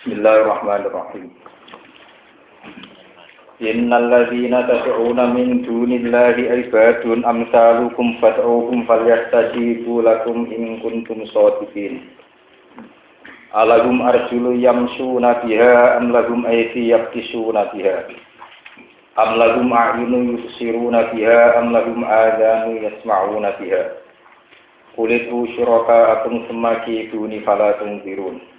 Bismillahirrahmanirrahim. Innal ladzina tad'una min dunillahi ibadun amsalukum fad'uhum falyastajibu lakum in kuntum shadiqin. Alahum arjulu yamshuna biha am lahum aydi yabtisuna biha. Am lahum a'yunun yubsiruna biha am lahum adhanun yasma'una biha. Qul id'u syuraka'akum tsumma kiduni fala tunzirun.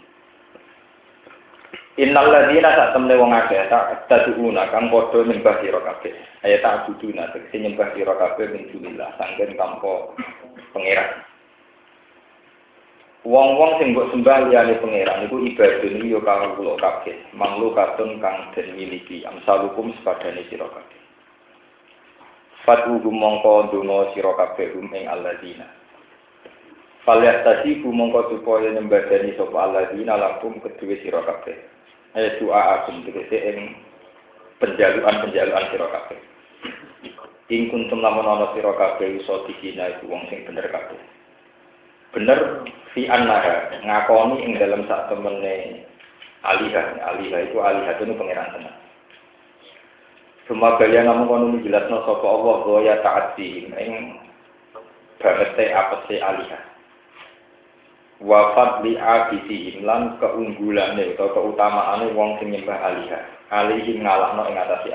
Innal ladzina sak temne wong akeh tak taduna kang padha nyembah sira kabeh. Ayat tak buduna tegese nyembah sira kabeh min dunillah sanggen tanpa pangeran. Wong-wong sing mbok sembah liyane pangeran iku ibadah niku ya karo kula kabeh. Manglu katun kang den miliki amsalukum sepadane sira kabeh. Fatu mongko ndonga sira kabeh ing alladzina. Falyastasibu mongko supaya nyembadani sapa alladzina lakum kedue sira kabeh. Doa agung tegese ing penjaluan sira kabeh. Ing kuntum lamun ana sira kabeh iso dikina iku wong sing bener kabeh. Bener fi annaha ngakoni ing dalam sak temene alihah iku alihatun pangeran tenan. Sumagaya namung kono jelasno sapa Allah bahwa ya ta'ati ing bangete apese alihah. Wafat li abidihim lan keunggulane atau keutamaane wong sing nyembah alihah. Alihim ngalahno ing atase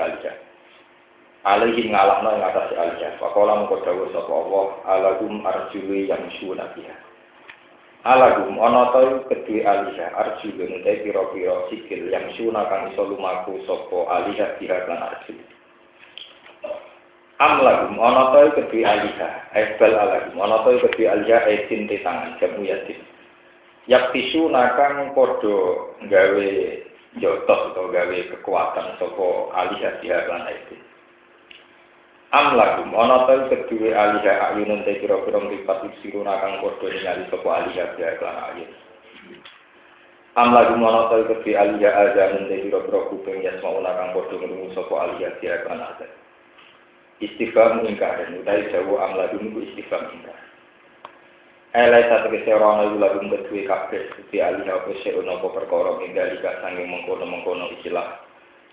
alihah. Faqala mengko dawuh sapa Allah, alahum arjuli yang syuna biha. Alahum ana ta kedue alihah arjulun te pira-pira sikil yang syuna kang iso lumaku sapa alihah biha lan arjul. Amlahum ana ta kedue alihah, aibal alahum ana ta kedue alihah etin te tangan jamu yatim. Yaktisu nakang podo gawe jotos atau gawe kekuatan sapa alihah dihalan itu. Amlahum ana ta kedue alihah ayunun te pira-pira mripat siru nakang podo ningali sapa alihah dihalan ayun. Amlahum ana ta kedue alihah azanun te pira-pira kuping yasmauna kang podo ngrungu sapa alihah dihalan azan. Istifham ingkar utawi jawu amlahum iku istifham ingkar. Elai satu keserono ulagum kedue kabeh di alih apa serono apa perkara ngendhalika sanging mengkono-mengkono istilah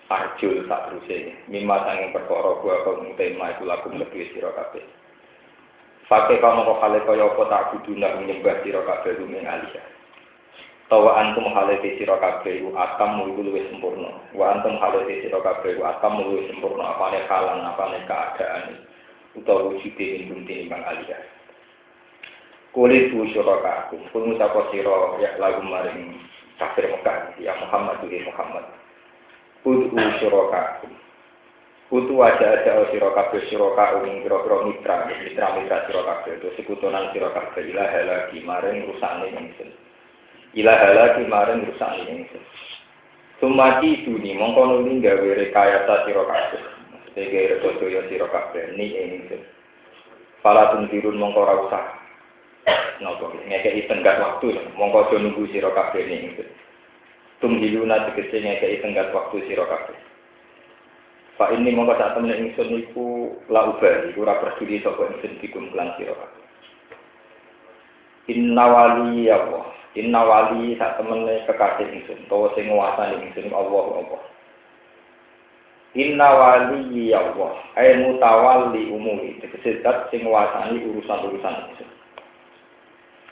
arjul sak teruse mimma sanging perkara gua kang tema iku lagum kedue sira kabeh. Fake kamu kok hale kaya apa tak kuduna nyembah sira kabeh rumeng alih. Tawa antum hale sira kabeh iku atam iku luwih sempurna. Wa antum hale sira kabeh iku atam luwih sempurna apane halan apane keadaan utawa wujude ing timbang alih. Kulit syuraka aku, pun musapa sira ya lagu maring kafir Mekah ya Muhammad bin Muhammad. Kudu syuraka aku. Kudu aja sira kabeh syuraka ing pira-pira mitra sira kabeh to sekutonan sira kabeh ilah lagi maring rusane ingsun. Sumati duni mongko nuli gawe rekayasa sira kabeh. Sege rekoyo sira kabeh ni ingsun. Pala tuntirun mongko ora usah napa ngekeki tenggat waktu mongko aja nunggu sira kabeh ning tumhiluna tegese ngekeki tenggat waktu sira kabeh fa ini mongko sak temene ingsun iku la ubah iku ora peduli sapa ingsun dikum lan sira kabeh innawali sak temene kekasih ingsun utawa sing nguwasani ingsun Allah innawali Allah ay mutawalli umuri tegese zat sing nguwasani urusan-urusan ingsun.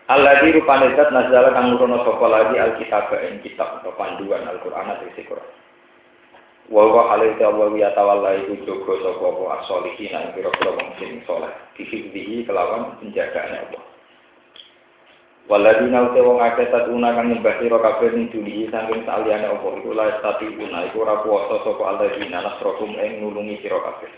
Alladzi rupane zat nazala kang nurono sapa lagi alkitab ing kitab atau panduan Al-Qur'an ing Qur'an. Wa wa alaihi wa yatawalla iku jogo sapa apa as-solihin ing pira-pira wong sing saleh. Dihibdihi kelawan penjagaane Allah. Waladina uta wong akeh tatuna kang nyembah sira kabeh ing dunya saking saliyane apa iku la statiuna iku ora kuwasa sapa alladzina nasrokum ing nulungi sira kabeh.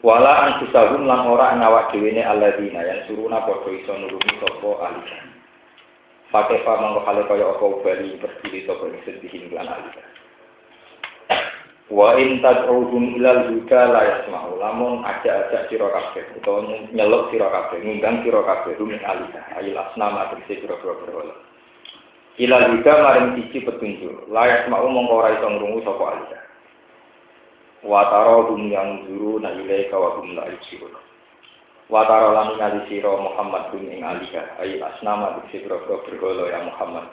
Wala anfusahum lan ora ngawak dhewene alladzina yang suruna padha iso nulungi sapa alika. Pakai pamangko hale kaya apa ubali berdiri sapa ing sedhihin lan alika. Wa in tad'uhum ilal huda la yasma'u lamun ajak-ajak sira kabeh utawa nyeluk sira kabeh ngundang sira kabeh rumeng alika ayil asnama tegese pira-pira berhala. Ilal huda maring siji petunjuk la yasma'u mongko ora iso ngrungu sapa alika. Wataro yang zuru na ilaika wa hum la yusirun. Wataro lan ngali sira Muhammad bin ing alika ay asnama bi sira berhala ya Muhammad.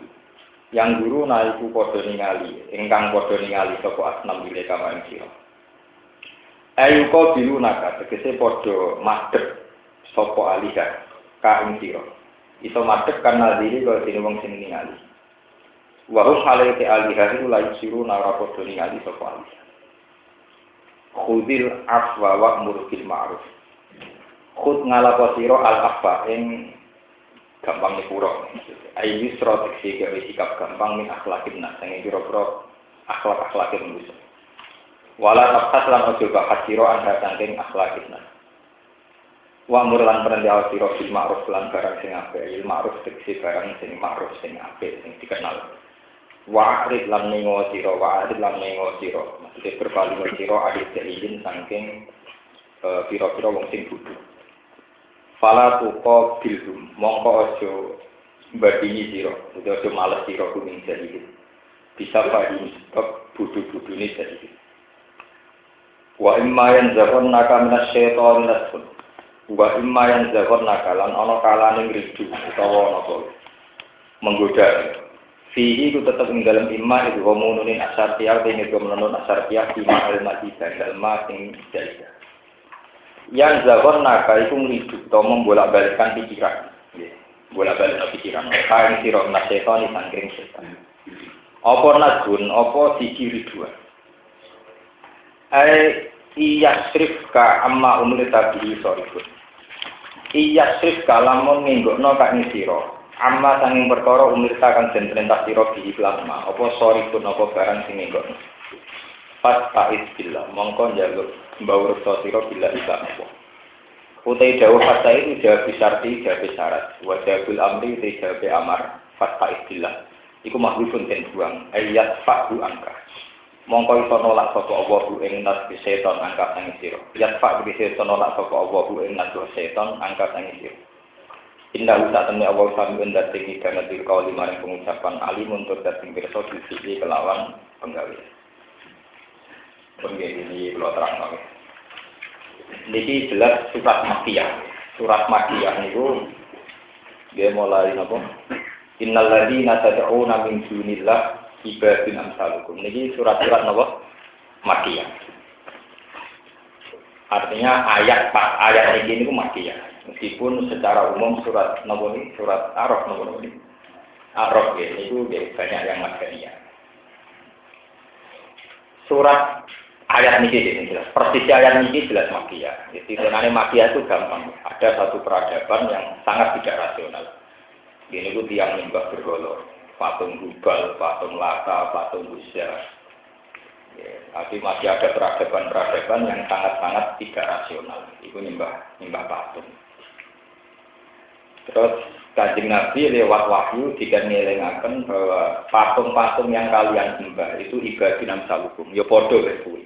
Yang guru naiku padha ningali, ingkang padha ningali sapa asnam ile kama ing sira. Ayu ko bilunaka tegese padha madhep sapa alika ka ing sira. Iso madhep karena diri kaya dene wong sing ningali. Wa hum halaiti alika iku la yusiru nara padha ningali sapa alika. Khudil afwa wa'mur bil ma'ruf. Khud ngalapo sira al-afwa ing gampang nyepuro. Ayu strategi gawe sikap gampang min akhlakin nas sing kira-kira akhlak-akhlake manusia. Wala tafas lan ojo bahas sira anda saking akhlakin nas. Wa murlan perintah sira bil ma'ruf lan barang sing apik, il ma'ruf tegese barang sing ma'ruf sing apik sing dikenal. Wa arid lan mengo sira, maksudnya berpaling sira adit izin saking pira-pira wong sing bodho. Fala tuqa bilhum mongko aja mbadini sira, aja males sira kuning jadi. Bisa padi sebab bodho-bodhone jadi. Wa imma yanzaghannaka minasyaitonir rajim. Wa imma yanzaghannaka lan ana kalane ngridu utawa napa menggoda. Fihi ku tetep ing dalem imma itu homonunin asartiyah dene gomenun asartiyah di ma'al madisa dalem sing jadi. Yang zagon naka itu ngridu atau membolak-balikkan pikiran. Bolak-balik pikiran. Kain sirok naseton di sangkring setan. Apa nadun, apa dikiri dua. Iyasrif ka amma umri tabihi sorifun. Iyasrif ka lamun ninggokno ka ing sira. Amma sanging perkara umri kang den perintah sira bihi lama. Apa sorifun apa barang sing ninggokno. Pas ta'id billah, mongko njaluk mbau reksa sira bila iklan apa. Utai dawuh fasa itu jawab syarti, jawab syarat. Wa jawabul amri utai jawab amar. Pas ta'id billah. Iku mahlukun den buang. Ayat fa'hu angka. Mongko iso nolak sapa Allah ing nas setan angka sang sira. Ayat fa'hu iso nolak sapa Allah ing nas setan angka sang sira. Inna usatamne Allah sami unda tinggi kana dil kauli maring pengucapan alim untuk dateng pirsa disi kelawan penggawe. Ini kalau terang ini jelas surat Makkiyah. Surat Makkiyah itu dia mulai apa? Innal ladzina tad'una min dunillah ibadun amsalukum. Ini surat-surat apa? Makkiyah. Artinya ayat ini itu Makkiyah. Meskipun secara umum surat napa ini surat Araf napa ini. Araf ya, itu banyak yang Makkiyah. Surat ayat ini jelas, persis ayat ini jelas Makkiyah. Jadi sebenarnya Makkiyah itu gampang. Ada satu peradaban yang sangat tidak rasional. Ini itu tiang nyembah berhala, patung Hubal, patung Lata, patung Uzza. Ya, tapi masih ada peradaban-peradaban yang sangat-sangat tidak rasional. Itu nyembah patung. Terus Kanjeng Nabi lewat wahyu tidak ngelingaken bahwa patung-patung yang kalian sembah itu ibadun amsalukum. Ya padha kuwi.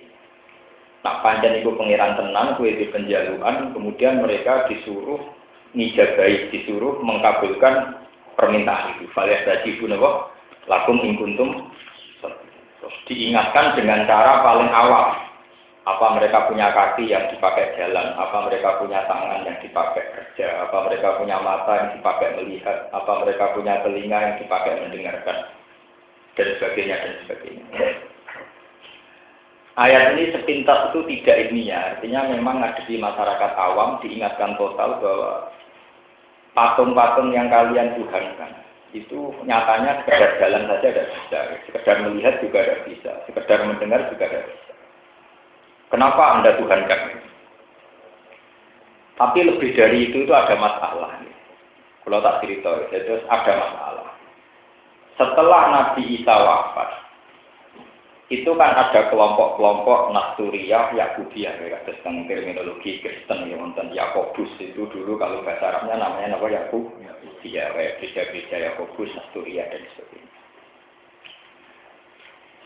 Nah, pancen iku pangeran tenan kuwi di penjaluan, kemudian mereka disuruh nijabai, disuruh mengabulkan permintaan itu. Falias tadi pun apa? Lakum in kuntum. Terus diingatkan dengan cara paling awal. Apa mereka punya kaki yang dipakai jalan, apa mereka punya tangan yang dipakai kerja, apa mereka punya mata yang dipakai melihat, apa mereka punya telinga yang dipakai mendengarkan, dan sebagainya, dan sebagainya. Ayat ini sepintas itu tidak ilmiah, artinya memang ada di masyarakat awam diingatkan total bahwa patung-patung yang kalian tuhankan itu nyatanya sekedar jalan saja tidak bisa, sekedar melihat juga tidak bisa, sekedar mendengar juga tidak bisa. Kenapa Anda tuhankan? Tapi lebih dari itu ada masalah. Kalau tak cerita, itu ada masalah. Setelah Nabi Isa wafat, itu kan ada kelompok-kelompok Nasturiyah, Yakubiyah, tentang terminologi Kristen yang nonton Yakobus itu dulu kalau bahasa Arabnya namanya apa Yakubiyah, gereja-gereja Yakobus, Nasturiyah dan sebagainya.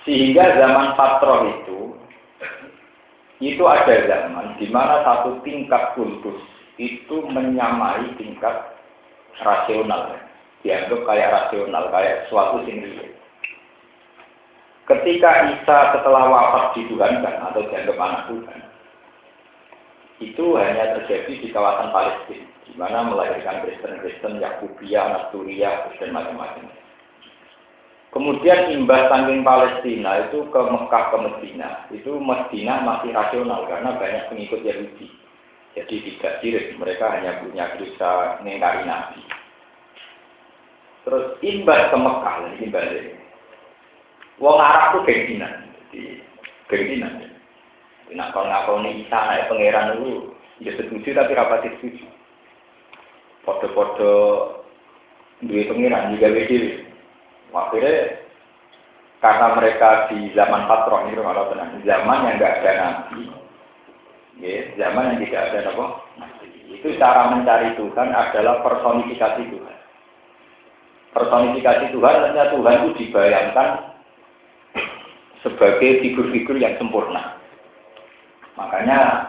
Sehingga zaman Fatroh itu ada zaman di mana satu tingkat kultus itu menyamai tingkat rasional, dianggap kayak rasional, kayak suatu sendiri. Ketika Isa setelah wafat dituhankan atau dianggap anak Tuhan, itu hanya terjadi di kawasan Palestina, di mana melahirkan Kristen-Kristen, Yakubiyah, Nasturiyah, dan macam-macam. Kemudian imbas saking Palestina itu ke Mekah ke Medina. Itu Medina masih rasional karena banyak pengikut Yahudi. Jadi tidak sirik, mereka hanya punya kisah mengingkari Nabi. Terus imbas ke Mekah, ini balik. Wong Arab itu gengsinan, jadi gengsinan. Nah kalau ngakoni Isa naik pangeran itu, ya setuju tapi rapat setuju. Podo-podo duit pangeran juga beda. Akhirnya karena mereka di zaman patron itu kalau tenang, zaman yang nggak ada nabi, ya, zaman yang tidak ada apa, itu cara mencari Tuhan adalah personifikasi Tuhan. Personifikasi Tuhan, artinya Tuhan itu dibayangkan sebagai figur-figur yang sempurna. Makanya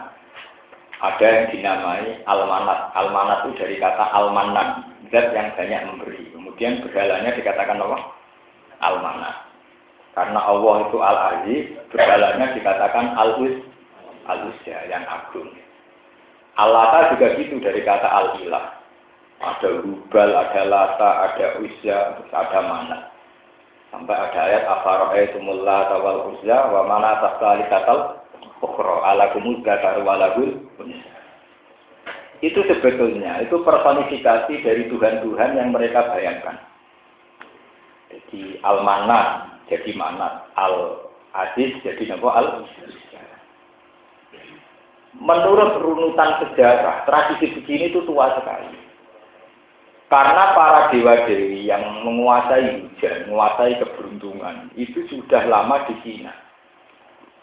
ada yang dinamai almanat. Almanat itu dari kata almanan, zat yang banyak memberi. Kemudian berhalanya dikatakan apa? Almanat. Karena Allah itu Al-Aziz, berhalanya dikatakan Al-Uzza yang agung. Allah juga gitu dari kata Al-Ilah. Ada Hubal, ada Lata, ada Uzza, ada Manat. Sampai ada ayat afara'aitumul Lata wal Uzza wa manata tsalitsatal ukhra alakumuz dzakaru walahul unsa. Itu sebetulnya itu personifikasi dari Tuhan-Tuhan yang mereka bayangkan. Jadi Al-Manat jadi Manat, Al-Aziz jadi apa? Al-Uzza. Menurut runutan sejarah, tradisi begini itu tua sekali. Karena para dewa-dewi yang menguasai hujan, menguasai keberuntungan, itu sudah lama di Cina.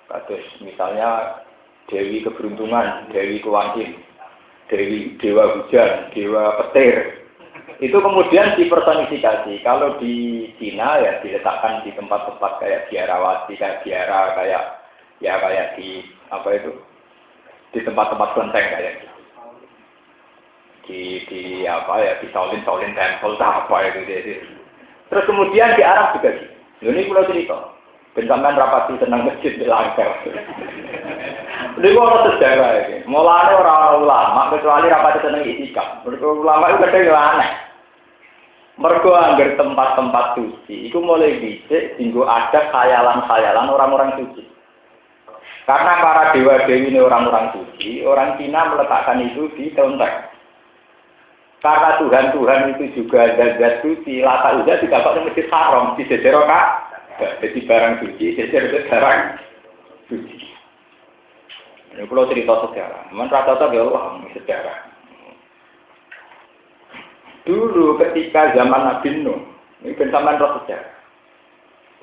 Kados misalnya Dewi Keberuntungan, Dewi Kewantin, Dewa Hujan, Dewa Petir. Itu kemudian dipersonifikasi. Kalau di Cina ya diletakkan di tempat-tempat kayak Biarawati, kayak Biara, kayak di apa itu? Di tempat-tempat kelenteng kayak gitu. Di apa ya di Shaolin Temple apa itu. Terus kemudian di Arab juga gitu. Ini pulau cerita. Bencaman rapati senang masjid di Langkar. Ini kalau sejarah ini. Mulanya orang ulama kecuali rapati senang itikaf. Ulama itu kadang aneh. Mergo anggar tempat-tempat suci. Itu mulai dicek hingga ada khayalan-khayalan orang-orang suci. Karena para dewa-dewi ini orang-orang suci, orang Cina meletakkan itu di kelenteng. Karena Tuhan-Tuhan itu juga zat suci, Lata Uzza tidak pakai masjid haram, di Jejero Kak. Jadi barang suci, Jejero barang suci. Ini kalau cerita sejarah, rata-rata ya Allah sejarah. Dulu ketika zaman Nabi Nuh, ini pensaman roh sejarah.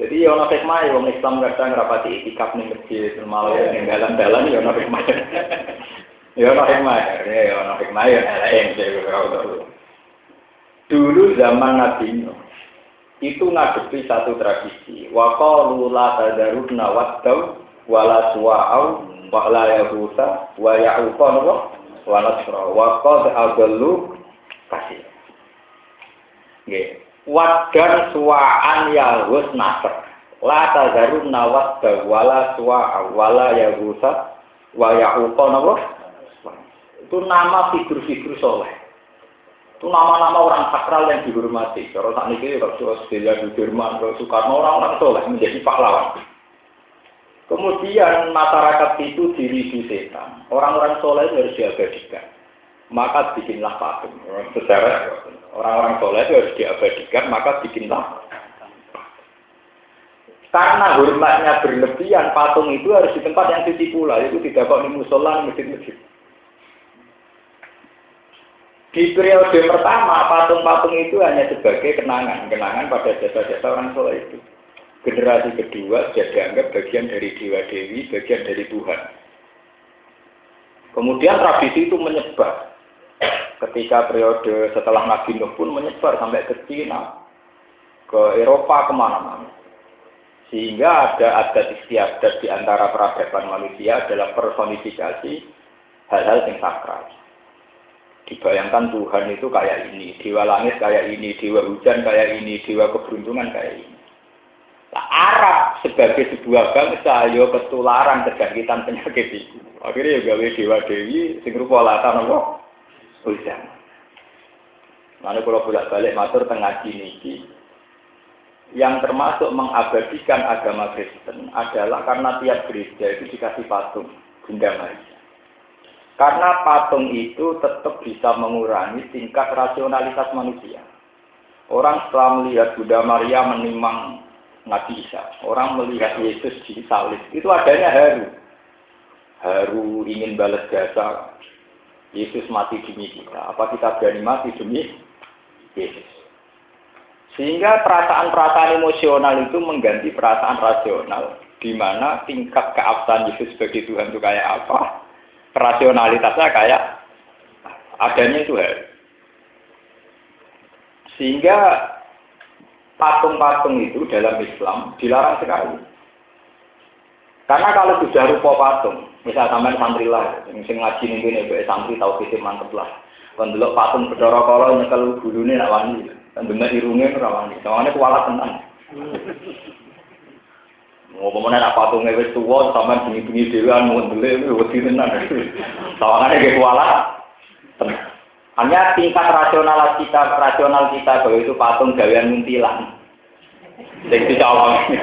Jadi ya ono hikmah, wong Islam kadang ngrapati itikaf ning masjid, malah ning dalan-dalan ya ono hikmah. Ya ono hikmah ya lain. Dulu zaman Nabi Nuh itu ngadepi satu tradisi. Wa qalu la tadaruna waddau wala suwa'au wa la yahusa wa ya'uqa wa nasra wa qad adallu kasih. Nggih. Wadan suwa'an yahus nasr. La tadaruna waddau wala suwa'au wala yahusa wa ya'uqa itu nama figur-figur soleh. Itu nama-nama orang sakral yang dihormati. Kalau saat ini kalau Sedia Sudirman, kalau Soekarno orang-orang soleh menjadi pahlawan. Kemudian masyarakat itu diridu setan. Orang-orang soleh itu harus diabadikan. Maka bikinlah patung. Secara orang-orang soleh itu harus diabadikan. Maka bikinlah. Karena hormatnya berlebihan, patung itu harus di tempat yang suci pula. Itu tidak kok di musola, masjid-masjid. Di periode pertama, patung-patung itu hanya sebagai kenangan pada jasa-jasa orang soleh itu. Generasi kedua sudah dianggap bagian dari dewa-dewi, bagian dari Tuhan. Kemudian tradisi itu menyebar. Ketika periode setelah Nabi Nuh pun menyebar sampai ke Cina, ke Eropa, kemana-mana. Sehingga ada adat istiadat di antara peradaban manusia adalah personifikasi hal-hal yang sakral. Dibayangkan Tuhan itu kayak ini, dewa langit kayak ini, dewa hujan kayak ini, dewa keberuntungan kayak ini. Nah, Arab sebagai sebuah bangsa yo ketularan kesakitan penyakit itu. Akhirnya ya gawe dewa dewi sing rupa Lata napa? Hujan. Lalu kalau bolak-balik matur tengah niki. yang termasuk mengabadikan agama Kristen adalah karena tiap gereja itu dikasih patung Bunda Maria. Karena patung itu tetap bisa mengurangi tingkat rasionalitas manusia. Orang setelah melihat Bunda Maria menimang Nabi Isa, orang melihat Yesus disalib, itu adanya haru. Haru ingin balas jasa, Yesus mati demi kita. Apa kita berani mati demi Yesus? Sehingga perasaan-perasaan emosional itu mengganti perasaan rasional, di mana tingkat keabsahan Yesus sebagai Tuhan itu kayak apa, rasionalitasnya kayak adanya itu haru. Sehingga patung-patung itu dalam Islam dilarang sekali. Karena kalau sudah rupa patung, misal sampean santri lah, sing ngaji ning kene mbek santri tau kite mantep lah. Kon delok patung Bathara Kala nyekel gulune ra wani, ndemene irunge ora wani. Soale kuwalat tenan. Ngomongane nek patunge wis tuwa sampean bengi-bengi dhewean mondele wedi tenan. Sawangane ge kuwalat tenan. Hanya tingkat rasional kita bahwa itu patung gawean muntilan. Sing dicawang.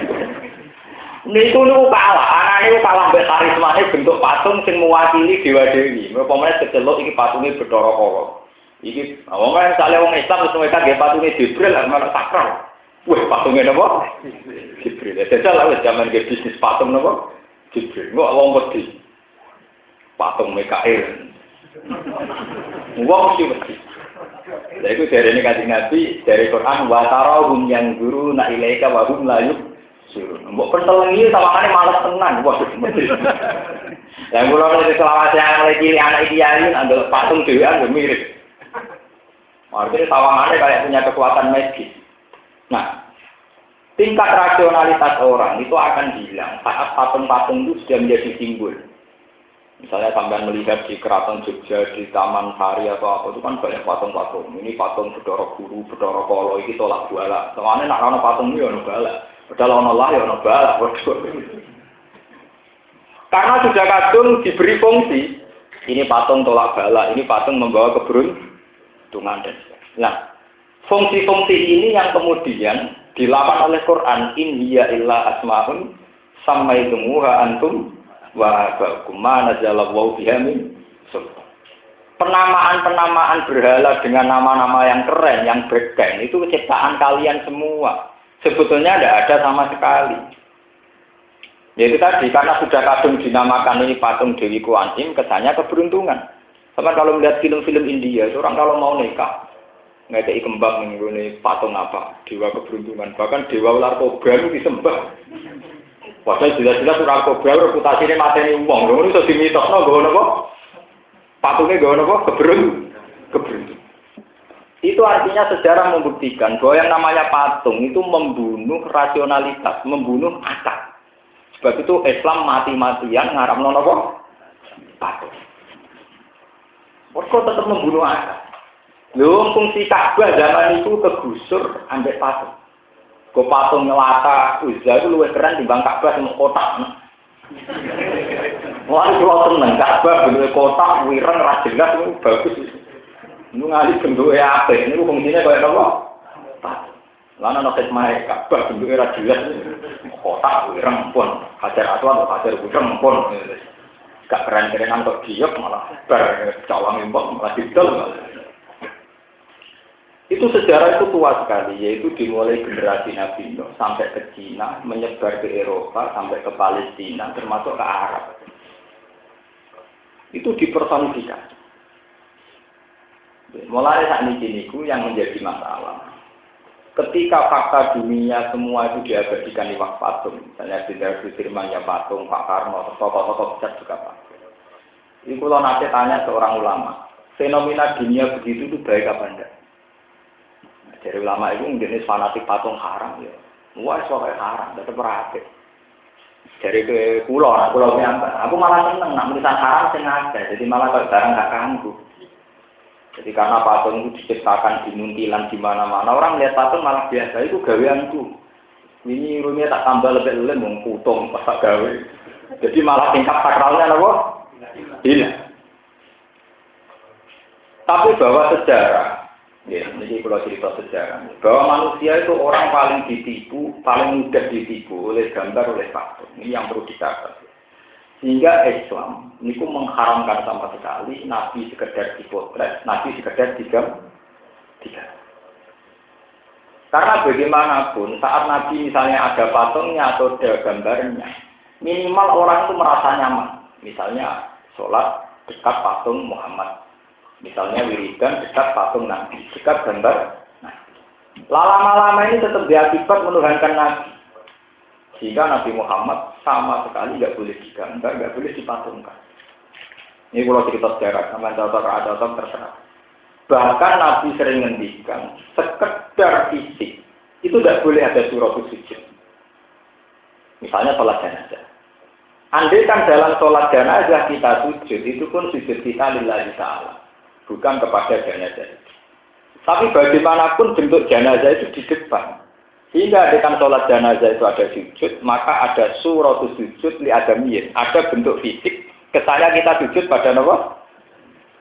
Niku kalah, anane kalah mbek karismane bentuk patung sing mewakili dewa dewi. Upamane kecelok iki patunge Bathara Kala. Iki wong misale wong Islam wis mereka nggih patunge Jibril lan sakral. Wah, patunge napa? Jibril. Dadi lha wis jaman ke bisnis patung napa? Jibril. Kok wong wedi. Patung Mikail. Wong mesti. Lha iku jarene Kanjeng Nabi dari Quran wa tarahum yang guru na ilaika wa hum la yusirun. Mbok pentelengi sawangane males tenan. Wah, mesti. Lah kula nek selawase lagi anak kiai andel patung dhewean yo mirip. Artinya sawangane kayak punya kekuatan magis. Nah, tingkat rasionalitas orang itu akan hilang saat patung-patung itu sudah menjadi simbol. Misalnya sampai melihat di Keraton Jogja, di Taman Sari atau apa, itu kan banyak patung-patung. Ini patung Bathara Guru, Bathara Kala, ini tolak balak. Soalnya nak ana patung ini, ana balak. Padahal ana Allah, ya ana balak. Karena sudah kadung diberi fungsi. Ini patung tolak balak, ini patung membawa keberuntungan. Nah, fungsi-fungsi ini yang kemudian dilakukan oleh Quran. In hiya illa asma'un sammaitumuha antum wa ba'kum nazalallahu biha min sultan. Penamaan-penamaan berhala dengan nama-nama yang keren, yang bergen, itu ciptaan kalian semua. Sebetulnya tidak ada sama sekali. Yaitu tadi, karena sudah kadung dinamakan ini patung Dewi Kuan Im, kesannya keberuntungan. Sama kalau melihat film-film India, orang kalau mau nikah, ngekei kembang ini patung apa? Dewa keberuntungan. Bahkan Dewa Ular Kobra itu disembah. Padahal jelas-jelas ular kobra reputasinya mateni wong. Lho iso dimitosno nggo napa? Patunge nggo napa? Keberuntungan. Itu artinya sejarah membuktikan bahwa yang namanya patung itu membunuh rasionalitas, membunuh akal. Sebab itu Islam mati-matian ngaramno napa? Patung. Kok tetap membunuh akal. Lho fungsi Ka'bah zaman itu kegusur ambek patung. Go patung Lata Uzza itu luwih keren timbang Ka'bah sing kotak. Wah, kula seneng Ka'bah bentuke kotak, wireng ra jelas itu bagus. Nu ngali bentuke apik, niku fungsine kaya napa? Lan ana khidmah Ka'bah bentuke ra jelas. Kotak wireng pun, Hajar Aswad Hajar wireng pun. Gak keren-kerenan kok diok malah bar cawang impor malah didol. Itu sejarah itu tua sekali, yaitu dimulai generasi Nabi Nuh sampai ke Cina, menyebar ke Eropa, sampai ke Palestina, termasuk ke Arab. Itu dipersonifikasi. Mulai saat ini yang menjadi masalah. Ketika fakta dunia semua itu diabadikan di waktu patung, misalnya Jenderal Sudirmannya patung, Pak Karno, tokoh-tokoh besar juga patung. Ini kalau nanti tanya seorang ulama, fenomena dunia begitu itu baik apa enggak? Dari ulama itu jenis fanatik patung haram ya. Wah, soalnya haram, tetap berarti. Dari ke pulau nyampe. Aku malah seneng, nak tulisan haram sengaja. Jadi malah kalau barang nggak ganggu. Jadi karena patung itu diciptakan di muntilan di mana-mana, orang lihat patung malah biasa. Itu gaweanku. Ini rumahnya tak tambah lebih mau putung pas gawe. Jadi malah tingkat sakralnya apa? Hilang. Tapi bahwa sejarah Ya, ini kalau cerita sejarah. Bahwa manusia itu orang paling ditipu, paling mudah ditipu oleh gambar, oleh patung. Ini yang perlu dicatat. Sehingga Islam ini mengharamkan sama sekali Nabi sekedar dipotret, Nabi sekedar tiga. Karena bagaimanapun saat Nabi misalnya ada patungnya atau ada gambarnya, minimal orang itu merasa nyaman. Misalnya sholat dekat patung Muhammad. Misalnya wiridan dekat patung Nabi, dekat gambar Nabi. Lama-lama ini tetap diakibat menuhankan Nabi. Sehingga Nabi Muhammad sama sekali nggak boleh digambar, nggak boleh dipatungkan. Ini kalau cerita sejarah, sama contoh terserah. Bahkan Nabi sering ngendikan, sekedar fisik, itu tidak boleh ada surah sujud. Misalnya sholat jenazah. Andai kan dalam sholat jenazah kita sujud, itu pun sujud kita lillahi ta'ala. Bukan kepada jenazah itu. Tapi bagaimanapun bentuk jenazah itu di depan. Sehingga dengan sholat jenazah itu ada sujud, maka ada surah sujud li adamiyin. Ada bentuk fisik, kesannya kita sujud pada apa?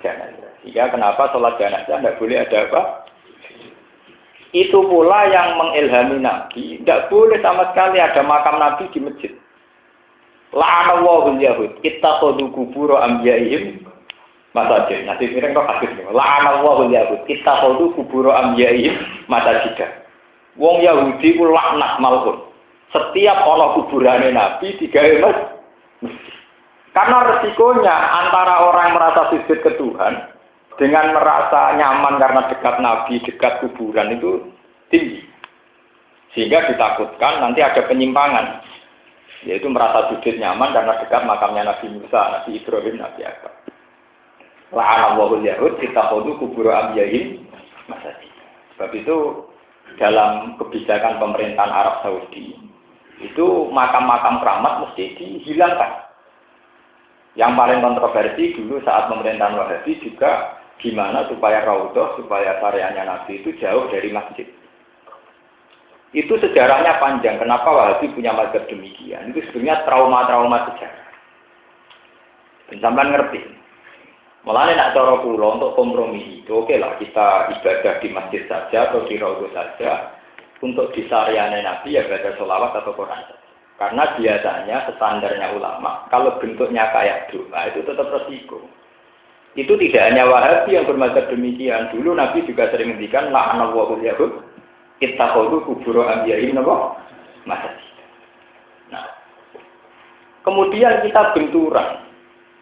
Jenazah. Sehingga kenapa sholat jenazah tidak boleh ada apa? Itu pula yang mengilhami Nabi, tidak boleh sama sekali ada makam Nabi di masjid. La'anallahu al-yahud, ittakhadhu qubur anbiya'ihim masajid. Nanti piring kok hadis niku. La'anallahu al-yahud, ittakhadhu qubur anbiya'ihim masajid. Wong Yahudi ku laknat malhun. Setiap ana kuburane Nabi digawe masjid. Karena resikonya antara orang merasa sujud ke Tuhan dengan merasa nyaman karena dekat Nabi, dekat kuburan itu tinggi. Sehingga ditakutkan nanti ada penyimpangan. Yaitu merasa sujud nyaman karena dekat makamnya Nabi Musa, Nabi Ibrahim, Nabi Adam. La'anallahu al-yahud ittakhadhu qubur anbiya'ihim masajid. Sebab itu dalam kebijakan pemerintahan Arab Saudi itu makam-makam keramat mesti dihilangkan. Yang paling kontroversi dulu saat pemerintahan Wahabi juga gimana supaya raudhah, supaya karyanya Nabi itu jauh dari masjid. Itu sejarahnya panjang. Kenapa Wahabi punya mazhab demikian? Itu sebenarnya trauma-trauma sejarah. Sampeyan ngerti. Mulane nak cara kula untuk kompromi itu oke lah kita ibadah di masjid saja atau di raudhah saja. Untuk disariane Nabi ya baca sholawat atau Quran. Karena biasanya standarnya ulama kalau bentuknya kayak doa itu tetap resiko. Itu tidak hanya Wahabi yang bermazhab demikian. Dulu Nabi juga sering ngendikan la'anallahu al-yahud ittakhadhu qubur anbiya'ihim masajid. Nah, kemudian kita benturan.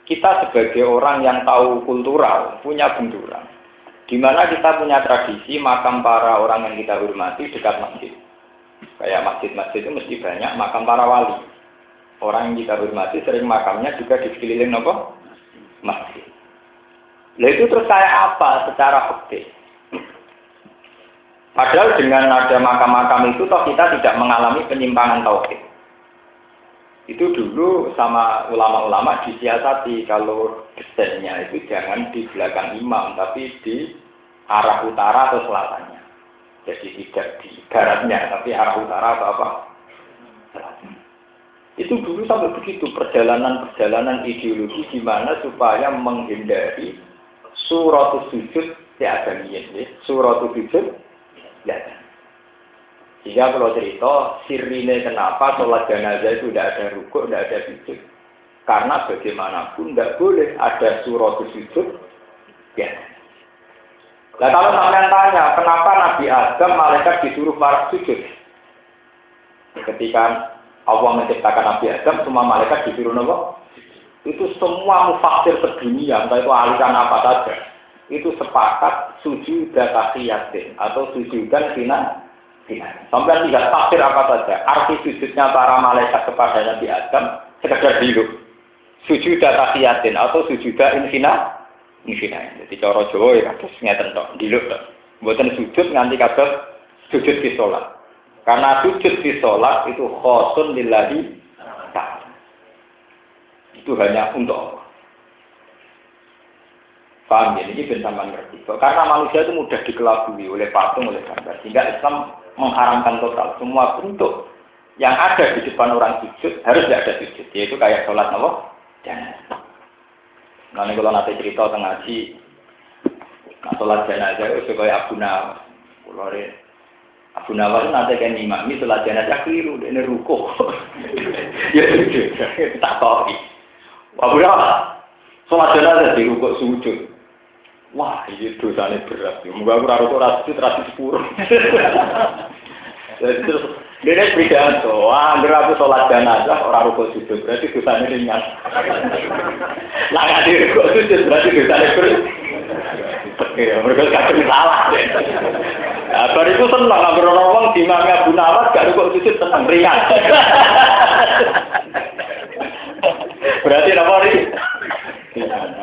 Kita sebagai orang yang tahu kultural punya benturan. Di mana kita punya tradisi makam para orang yang kita hormati dekat masjid. Kayak masjid-masjid itu mesti banyak makam para wali. Orang yang kita hormati sering makamnya juga di sekeliling apa? Masjid. Nah itu terus kayak apa secara fikih? Padahal dengan ada makam-makam itu toh kita tidak mengalami penyimpangan tauhid. Itu dulu sama ulama-ulama disiasati kalau desainnya itu jangan di belakang imam tapi di arah utara atau selatannya. Jadi tidak di baratnya tapi arah utara atau apa? Selatan. Itu dulu sampai begitu perjalanan ideologi gimana supaya menghindari suratul sujud tiadamiyah, suratul sujud tiada. Jika kalau cerita sirine kenapa sholat jenazah itu tidak ada rukuk, tidak ada sujud, karena bagaimanapun tidak boleh ada suratul sujud tiada. Nah kalau sampean tanya kenapa Nabi Adam malaikat disuruh para sujud, ketika Allah menciptakan Nabi Adam semua malaikat disuruh nopo? Itu semua mufassir sedunia, entah itu aliran apa saja, itu sepakat sujud tahiyatin atau sujudan final. Sampai tidak tafsir apa saja, arti sujudnya para malaikat kepada Nabi Adam sekedar hidup. Sujud tahiyatin atau sujud infina. Jadi cara Jawa ya kados ngeten tok, diluk tok. Mboten sujud nganti kados sujud di salat. Karena sujud di salat itu khosun lillahi ta'ala. Itu hanya untuk Allah. Paham ya? Ini benar-benar ngerti. Karena manusia itu mudah dikelabui oleh patung, oleh gambar. Sehingga Islam mengharamkan total semua bentuk yang ada di depan orang sujud harus tidak ada sujud. Yaitu kayak sholat Allah. Jangan. Nah, ini kalau nanti cerita tentang ngaji, Nah, sholat jenazah itu kaya Abu Nawas. Kulore Abu Nawas nanti kan imami sholat jenazah keliru, ini ruko. Ya itu, tak tahu. Abu Nawas sholat jenazah di ruko sujud. Wah, ini dosanya berat. Moga aku ruko rasi sepuluh. Jadi terus dia pidato, anggere aku sholat jenazah ora ruko sujud berarti dosanya ringan. Lah nggak di ruko sujud berarti dosanya berat. Ya, mereka kadang salah. Nah, baru itu senang, nggak berorong di mana Abu Nawas gak ruko sujud senang ringan. Berarti apa nih?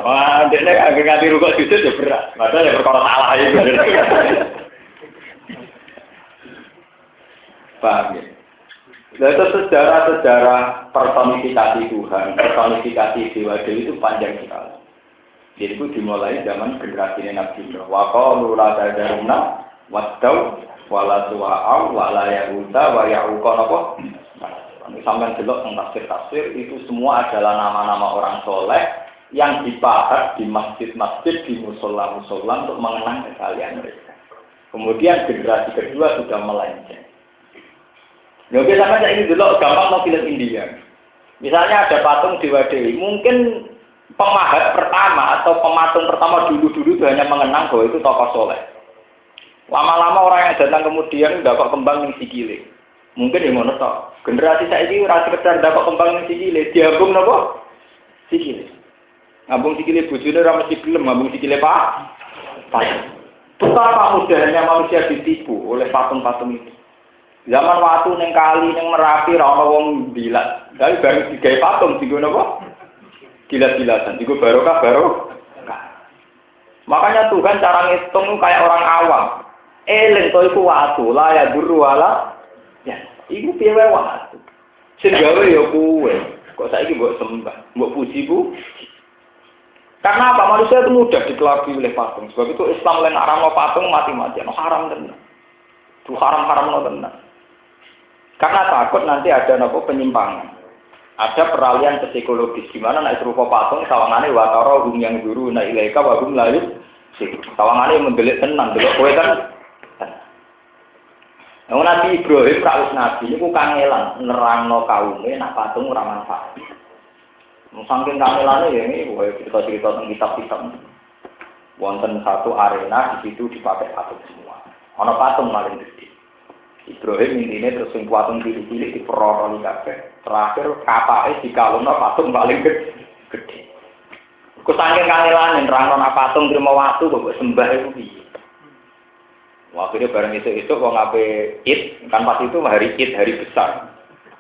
Wah, dia nggak ngerti ruko sujud ya berat. Padahal ya perkara salah itu. Paham ya? Nah, itu sejarah-sejarah personifikasi Tuhan, personifikasi Dewa-Dewi itu panjang sekali. Jadi itu dimulai zaman generasi Nabi Nuh. Wa qalu la tadaruna waddau wala suwa'au wala ya'uta wa ya'uqa apa? Sampai delok tafsir-tafsir itu semua adalah nama-nama orang soleh yang dipahat di masjid-masjid, di musola-musola untuk mengenang kekalian mereka. Kemudian generasi kedua sudah melenceng. Ya oke, sama saya ini dulu gampang mau film India. Misalnya ada patung Dewa Dewi, mungkin pemahat pertama atau pematung pertama dulu-dulu itu hanya mengenang bahwa itu tokoh soleh. Lama-lama orang yang datang kemudian dapat kembang yang sikile. Mungkin yang mana toh. Generasi saya ini rasa sekedar dapat kembang yang sikile, diambung nopo sikile. Ngambung sikile bujune ora mesti gelem, ngambung sikile Pak. Betapa mudahnya manusia ditipu oleh patung-patung itu. Zaman waktu neng kali neng Merapi ra ono wong bilat. Tapi bareng digawe patung digo napa? Gila-gilatan. Digo barokah. Makanya Tuhan cara ngitung kayak orang awam. Eling to iku watu, la ya duru wala. Ya, iku piye wae watu. Sing gawe ya kuwe. Kok saiki mbok sembah, mbok puji ku. Karena apa? Manusia itu mudah dikelabui oleh patung. Sebab itu Islam lan haram patung mati-matian, haram tenan. Itu haram-haram tenan. Karena takut nanti ada penyimpangan. Ada peralihan psikologis gimana nek rupa patung sawangane watara hum yang guru na ilaika wa hum layu. Sawangane mendelik tenan delok kowe kan. Nabi Ibrahim rawuh nabi niku kangelan nerangno kaume nek patung ora manfaat. Saking kangelane ya ini cerita-cerita tentang kitab-kitab. Wonten satu arena di situ dipakai patung semua. Ana patung paling gede. Ibrahim ini terus sing patung cilik-cilik diperoroni kabeh. Terakhir kapake dikalungno patung paling gede. Ku saking kangelane nerangno patung trimo waktu kok sembah iku piye. Waktu bareng itu wong ape Id, kan pas itu hari Id, hari besar.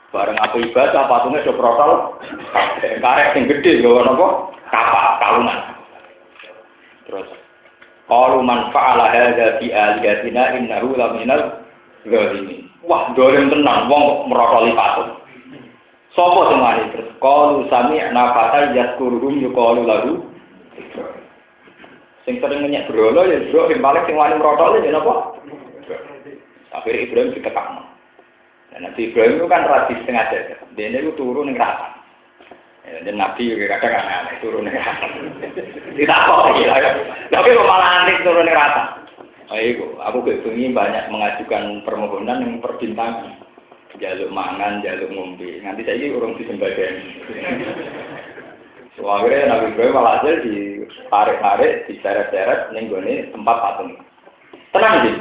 Bareng ape ibadah patungnya do protol. Karek sing gede nggawa napa? Kapak kalungan. Terus qalu man fa'ala hadza bi aliyatina innahu laminal zalimin. Wah, dolen tenan wong merotoli patung. Sopo sing mari terus qalu sami'na fata yazkuruhum yuqalu lahu. Sing sering nyek brolo ya bro sing paling sing wani merotoli ya napa? Akhirnya Ibrahim ditekakno. Dan Nabi Ibrahim itu kan radis setengah jam. Dia itu turun ning ratan. Dan Nabi juga kadang aneh turun ning ratan. Tidak apa ya. Tapi malah aneh turun ning ratan. Ayo, aku kebengi banyak mengajukan permohonan yang perbintangan. Jaluk mangan, jaluk ngombe. Nanti saya ini urung disembadani. So, akhirnya Nabi Ibrahim malah aja ditarik-tarik, diseret-seret ning gone tempat patung. Tenang iki.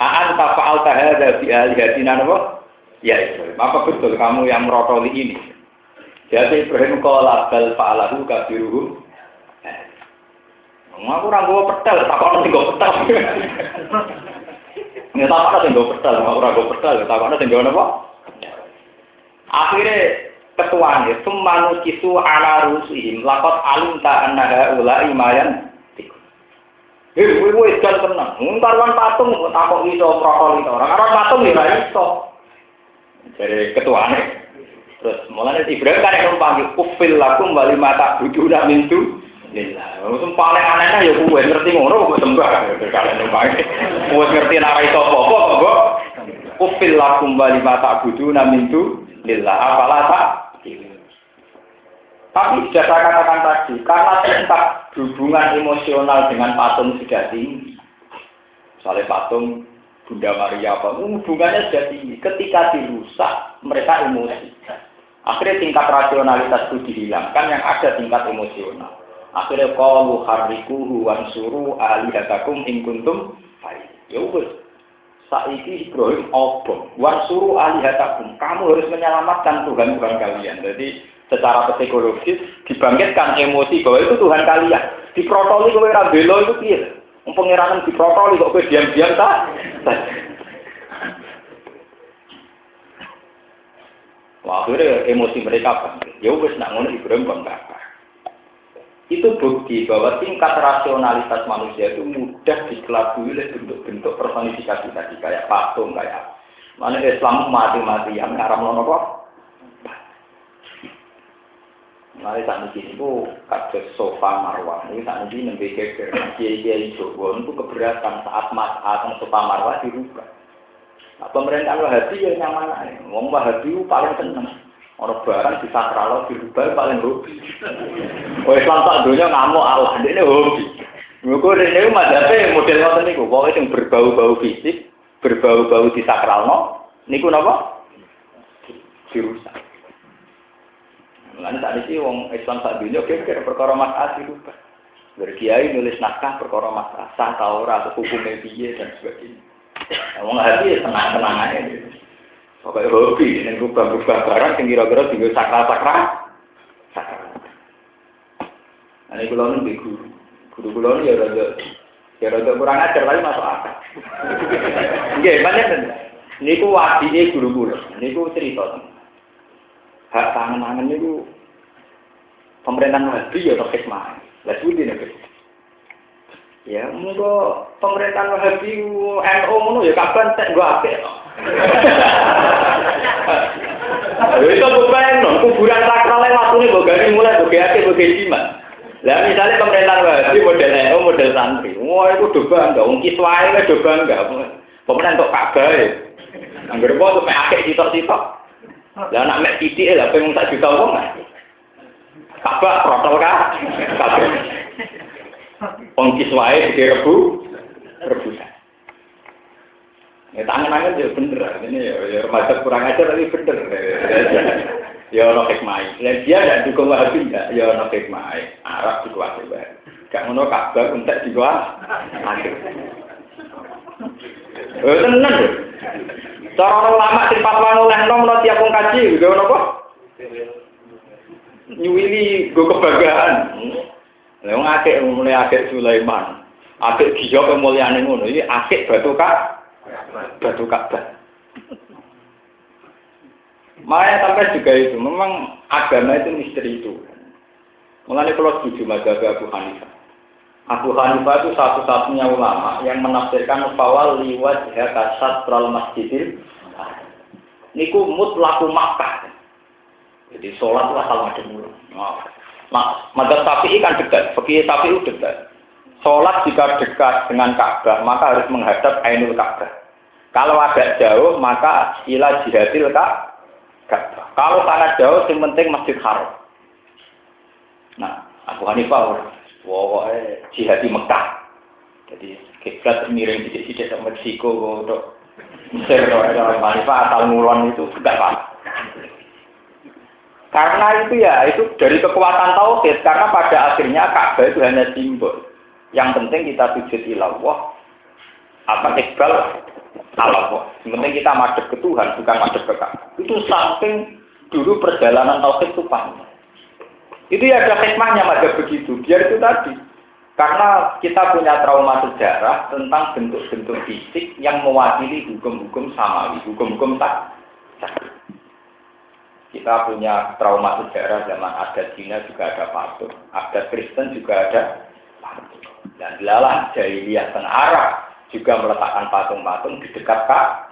Aan tafa'al tahadza bi alihatina napa? Ya Ibrahim, apa betul kamu yang merotoli ini? Jadi Ibrahim qala bal fa'alahu kabiruhum. Aku ora nggo petel, takokno sing nggo petel. Nek takokno sing nggo petel, aku ora nggo petel, takokno sing nggo napa? Akhire ketuane sumanu kisu ala rusihim laqad alimta annaha ulai mayan. Wis kan tenang. Ngarwan patung takok iso protol itu. Ora karo patung ya ora iso. Dari ketuane. Terus mulane Ibrahim kan numpang ufil lakum wali mata buduna mintu. Lillah. Wong paling aneh ya kuwi ngerti ngono kok sembah kalian numpang. Wis ngerti nek ora iso apa-apa kok. Ufil lakum wali mata buduna mintu. Lillah. Apalah tak. Tapi sudah saya katakan tadi, karena tingkat hubungan emosional dengan patung sudah tinggi. Misalnya patung Bunda Maria apa, hubungannya sudah tinggi. Ketika dirusak, mereka emosi. Akhirnya tingkat rasionalitas itu dihilangkan, yang ada tingkat emosional. Akhirnya qalu harrikuhu wansuru alihatakum in kuntum fa'il. Ya wis. Saiki Ibrahim obong, wansuru alihatakum. Kamu harus menyelamatkan Tuhan kalian. Jadi secara psikologis dibangkitkan emosi bahwa itu Tuhan kalian. Diprotoli kowe ora bela itu piye? Pengiranan diprotoli kok kowe diam-diam ta? Wah, akhirnya emosi mereka bangkit. Ya wis nak ngono Ibrahim bangga. Itu bukti bahwa tingkat rasionalitas manusia itu mudah dikelabui oleh bentuk-bentuk personifikasi tadi kayak patung kayak mana Islam mati-matian ngaram nono kok. Mari saat ini itu kados sofa marwah. Ini saat ini nembe geger kiai-kiai Jawa itu keberatan saat masalah sofa marwah dirubah. Nah, pemerintahan Wahabi ya nyaman aja. Wong Wahabi paling seneng. Orang barang di sakral dirubah paling hobi. Oh Islam tak dunia ngamuk Allah, ini hobi. Mereka ini mazhabnya model ngoten niku, pokoknya yang berbau-bau fisik, berbau-bau di sakralno, niku napa? Dirusak. Lan saat ini wong Islam tak dunia kira perkara masalah dirubah. Berkiai nulis naskah perkara masalah, sah ta ora hukumnya piye dan sebagainya. Wong hati tenang-tenang aja gitu. Pokoknya hobi, ini rubah-rubah barang yang kira-kira tinggal sakral-sakral. Nah, ini kalau ini guru. Guru-guru ini ya rada kurang ajar, tapi masuk akal. Oke, banyak kan? Ini ku wadinya guru-guru. Ini ku cerita. Hak tangan-tangan ini ku pemerintahan Wahabi ya terkait main. Lah sudah nih. Ya, monggo pemerintahan Wahabi NU ngono ya kapan tek gua apik. Itu bukan kuburan sakral yang waktunya bogari mulai bogake jimat. Lah misalnya pemerintahan Wahabi model NU model santri. Wah itu doba enggak ungkis wae wis doba enggak. Pemenang untuk Ka'bah. Angger apa tuh mek akeh sitok-sitok. Lah anak mek titik lah pengen tak juta wong. Ka'bah protol ka? Kabeh. Ongkis wae rebutan. Ya tangan-tangan ya bener. Ini ya remaja kurang ajar tapi bener. Ya ono hikmah. Dia tidak dukung Wahabi enggak? Ya ono hikmah. Arab dikuasai bae. Gak ngono Ka'bah entek dikuasai. Tenan. Cara ulama sing fatwa olehno menawa tiap wong kaji lho napa? Nyuwili go kebanggaan. Lha wong akeh mulai akeh Sulaiman. Akeh giyo kemuliaan ngono. Iki akeh batu Ka'bah. Makanya sampai juga itu, memang agama itu misteri itu. Mengenai kalau setuju mazhab Abu Hanifah. Abu Hanifah itu satu-satunya ulama yang menafsirkan fawal liwat kasatral masjidil. Niku mutlaku Makkah. Jadi sholat lah kalau ada mulu. Mazhab Syafi'i kan dekat, fikih Syafi'i dekat. Sholat jika dekat dengan Ka'bah maka harus menghadap Ainul Ka'bah. Kalau agak jauh maka ila jihadil Ka'bah. Kalau sangat jauh yang penting Masjid Haram. Nah, Abu Hanifah pokoknya jihad di Mekah. Jadi kiblat miring di Meksiko untuk Mesir. Abu Hanifah asal ngulon itu tidak apa. Karena itu ya itu dari kekuatan tauhid. Karena pada akhirnya Ka'bah itu hanya simbol. Yang penting kita sujud ilallah. Apa iqbal Allah. Yang penting kita madhep ke Tuhan, bukan madhep ke Ka'bah. Itu saking dulu perjalanan tauhid itu panjang. Itu ya ada hikmahnya madhep begitu. Biar itu tadi. Karena kita punya trauma sejarah tentang bentuk-bentuk fisik yang mewakili hukum-hukum samawi, hukum-hukum tak. Kita punya trauma sejarah zaman adat Cina juga ada patung, adat Kristen juga ada patung. Dan dilalah jahiliyah tengah Arab juga meletakkan patung-patung di dekat Ka'bah.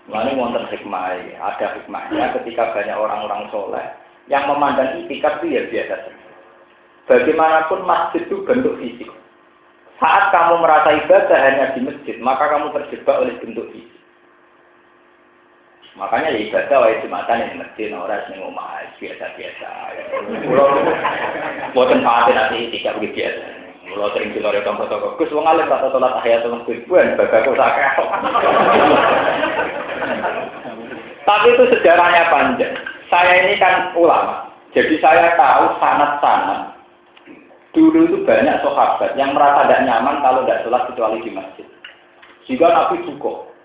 Ini wonten hikmah, ada hikmahnya ketika banyak orang-orang soleh yang memandang itikaf itu ya biasa saja. Bagaimanapun masjid itu bentuk fisik. Saat kamu merasa ibadah hanya di masjid, maka kamu terjebak oleh bentuk fisik. Makanya ya ibadah wae Jumatan yang masjid ora sing omah biasa-biasa. Kulo boten pate nanti tidak begitu biasa. Kulo sering dilore tonggo-tonggo. Gus wong alim rata salat tahiyatul masjid buan bagaku sakeh. Tapi itu sejarahnya panjang. Saya ini kan ulama. Jadi saya tahu sanad-sanad. Dulu itu banyak sahabat yang merasa tidak nyaman kalau tidak sholat kecuali di masjid. Jika Nabi duka.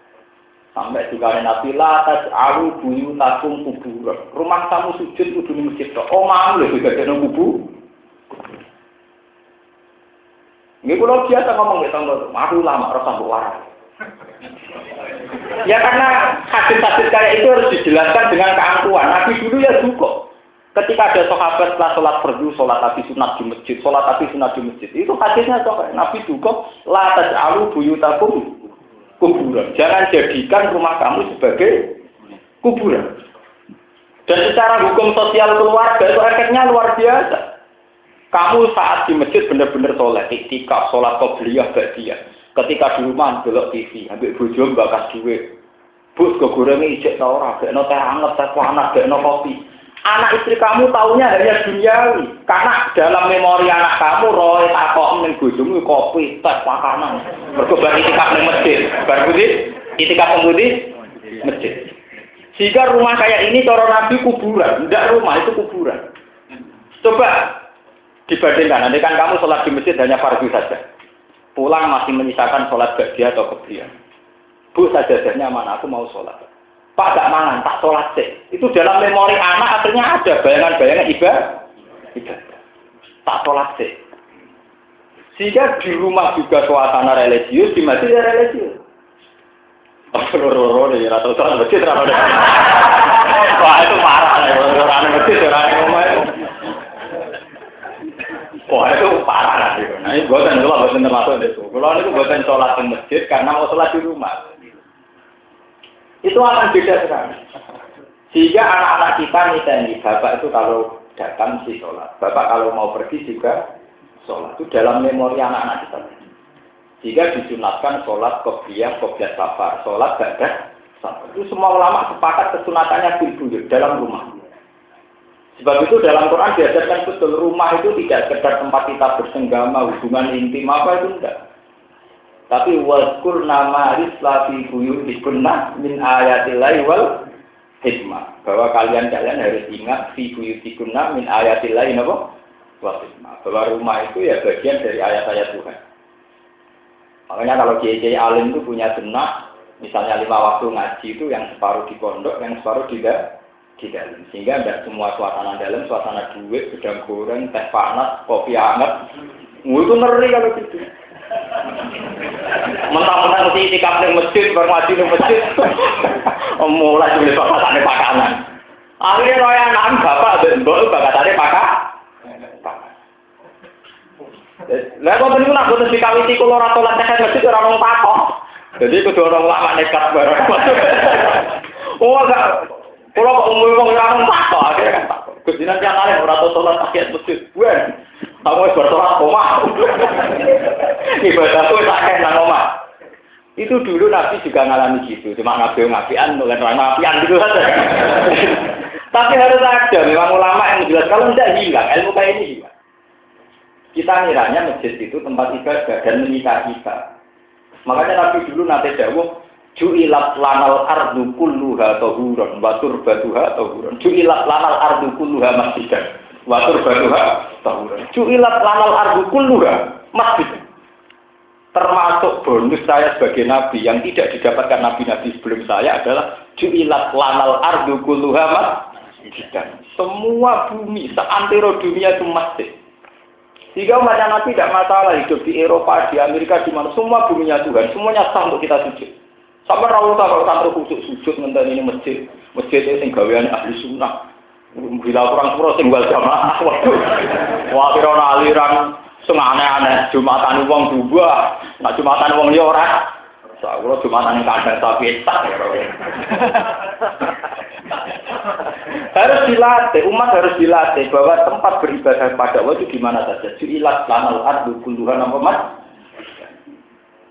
Sampai juga Nabi latas alu buyu takum kubur. Rumah kamu sujud kudu di masjid. Oh malu lho juga ada kubur. Ini kalau biasa ngomong gitu, aku lama rasa berwarna. Ya karena hadis-hadis kayak itu harus dijelaskan dengan keangkuhan. Nabi dulu ya duka. Ketika ada sahabat setelah sholat fardu, sholat tapi sunat di masjid, sholat tapi sunat di masjid. Itu hadisnya sahabat. Nabi duka latas alu buyu takum kuburan. Jangan jadikan rumah kamu sebagai kuburan. Dan secara hukum sosial keluarga itu efeknya luar biasa. Kamu saat di masjid benar-benar sholat, iktikaf, sholat qobliyah, ba'diyah. Ketika di rumah delok TV, ambil bojo bakas duit. Bus go gorenge ijek ta ora, gekno teh anget, teh panas, gekno kopi. Anak istri kamu taunya hanya duniawi. Karena dalam memori anak kamu roe takok ning bojomu kopi, teh, makanan. Mergo bar itikaf ning masjid. Bar kuwi itikaf ning masjid. Jika rumah kayak ini cara Nabi kuburan, enggak rumah itu kuburan. Coba dibandingkan, nanti kan kamu sholat di masjid hanya fardu saja. Pulang masih menyisakan sholat ba'diyah atau qabliyah. Bu sajadahnya mana? Aku mau sholat. Pak gak mangan, tak sholat sih. Itu dalam memori anak akhirnya ada bayangan-bayangan ibadah. Tak sholat sih. Sehingga di rumah juga suasana religius, di masjid ya religius. Roro nih, rata sholat masjid rata. Wah itu parah nih, orang masjid orang rumah itu. Wah itu parah nanti. Nah ini buatan kalau buatan termasuk itu. Kalau itu buatan sholat di masjid karena mau sholat di rumah. Itu akan beda sekali. Sehingga anak-anak kita nih bapak itu kalau datang mesti sholat. Bapak kalau mau pergi juga sholat. Itu dalam memori anak-anak kita. Jika disunatkan sholat qobliyah safar, sholat ba'da safar. Itu semua ulama sepakat kesunatannya bil dalam rumah. Sebab itu dalam Quran diajarkan betul rumah itu tidak sekedar tempat kita bersenggama, hubungan intim apa itu enggak. Tapi wazkur nama rislafi buyutikunna min ayatillahi wal hikmah. Bahwa kalian harus ingat fi buyutikunna min ayatillahi wal hikmah. Bahwa rumah itu ya bagian dari ayat-ayat Tuhan. Makanya kalau kiai alim itu punya sunnah, misalnya 5 waktu ngaji itu yang separuh di pondok, yang separuh di dalam. Sehingga tidak semua suasana dalam, suasana duit, gedang goreng, teh panas, kopi hangat. Itu ngeri kalau gitu. Mentang-mentang mesti itikaf ning masjid, bermaji ning masjid. Mulai jumlah bakatane pakanan. Akhirnya roya anak bapak dan mbok bakatane pakak. Lah kok niku nak boten dikawiti kula ora salat tekan masjid ora ono takok. Jadi kudu ora ulama nekat bareng. Oh enggak. Kalau kok umum wong ora takok, akhirnya kan takok. Gusti nanti anake ora tau salat tahiyat masjid. Buan. Aku wis bersolat omah. Ibadahku tak kena nang omah. Itu dulu Nabi juga ngalami gitu. Cuma Nabi ngapian, bukan ngapian gitu saja. Tapi harus ada memang ulama yang menjelaskan kalau tidak hilang, ilmu kayak ini hilang. Kita ngiranya masjid itu tempat ibadah dan menikah kita. Makanya Nabi dulu nanti dawuh ju'ilat lanal ardu kulluha tahuran wa turbatuha tahuran. Ju'ilat lanal ardu kulluha masjidan wa turbatuha tahuran. Ju'ilat lanal ardu kulluha masjidan. Termasuk bonus saya sebagai nabi yang tidak didapatkan nabi-nabi sebelum saya adalah ju'ilat lanal ardu kulluha masjidan. Semua bumi seantero dunia itu masjid. Sehingga umat Nabi tidak masalah hidup di Eropa, di Amerika, di mana semua buminya Tuhan, semuanya sah untuk kita sujud. Sampai rawuh kalau santri khusus sujud ngenteni ini masjid itu sing gaweane ahli sunnah. Bila kurang sepuro sing wal jamaah. Waduh. Wah kira aliran sing aneh-aneh Jumatan wong dua, nak Jumatan wong liya ora. Sakulo Jumatan ning kandang sapi tak ya. Harus dilatih, umat harus dilatih bahwa tempat beribadah pada Allah itu di mana saja. Ju'ilat lanal ardu kulluha nama.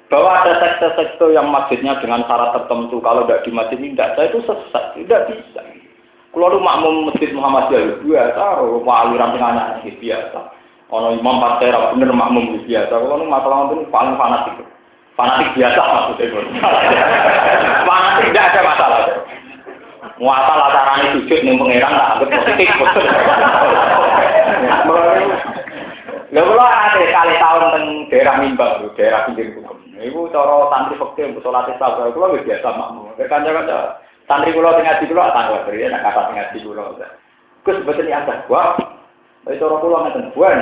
Bahwa ada sekte-sekte yang masjidnya dengan syarat tertentu, kalau tidak di masjid ini tidak, saya itu sesat, tidak bisa. Kalau lu makmum masjid Muhammadiyah biasa, aliran dengan anak biasa. Ono imam partai bener makmum biasa. Kalau lu masalah itu paling fanatik. Fanatik biasa maksudnya. Fanatik tidak ada masalah. Muasal acaranya sujud ning pangeran tak anggap positif. Lha kula ate kali tahun teng daerah Mimbang, daerah pinggir hukum. Iku cara santri fikih salat isya kula wis biasa makmum. Kanca-kanca santri kula sing ngaji kula tangga beri nek kata ngaji kula. Gus mboten niat wah. Cara kula ngeten buan.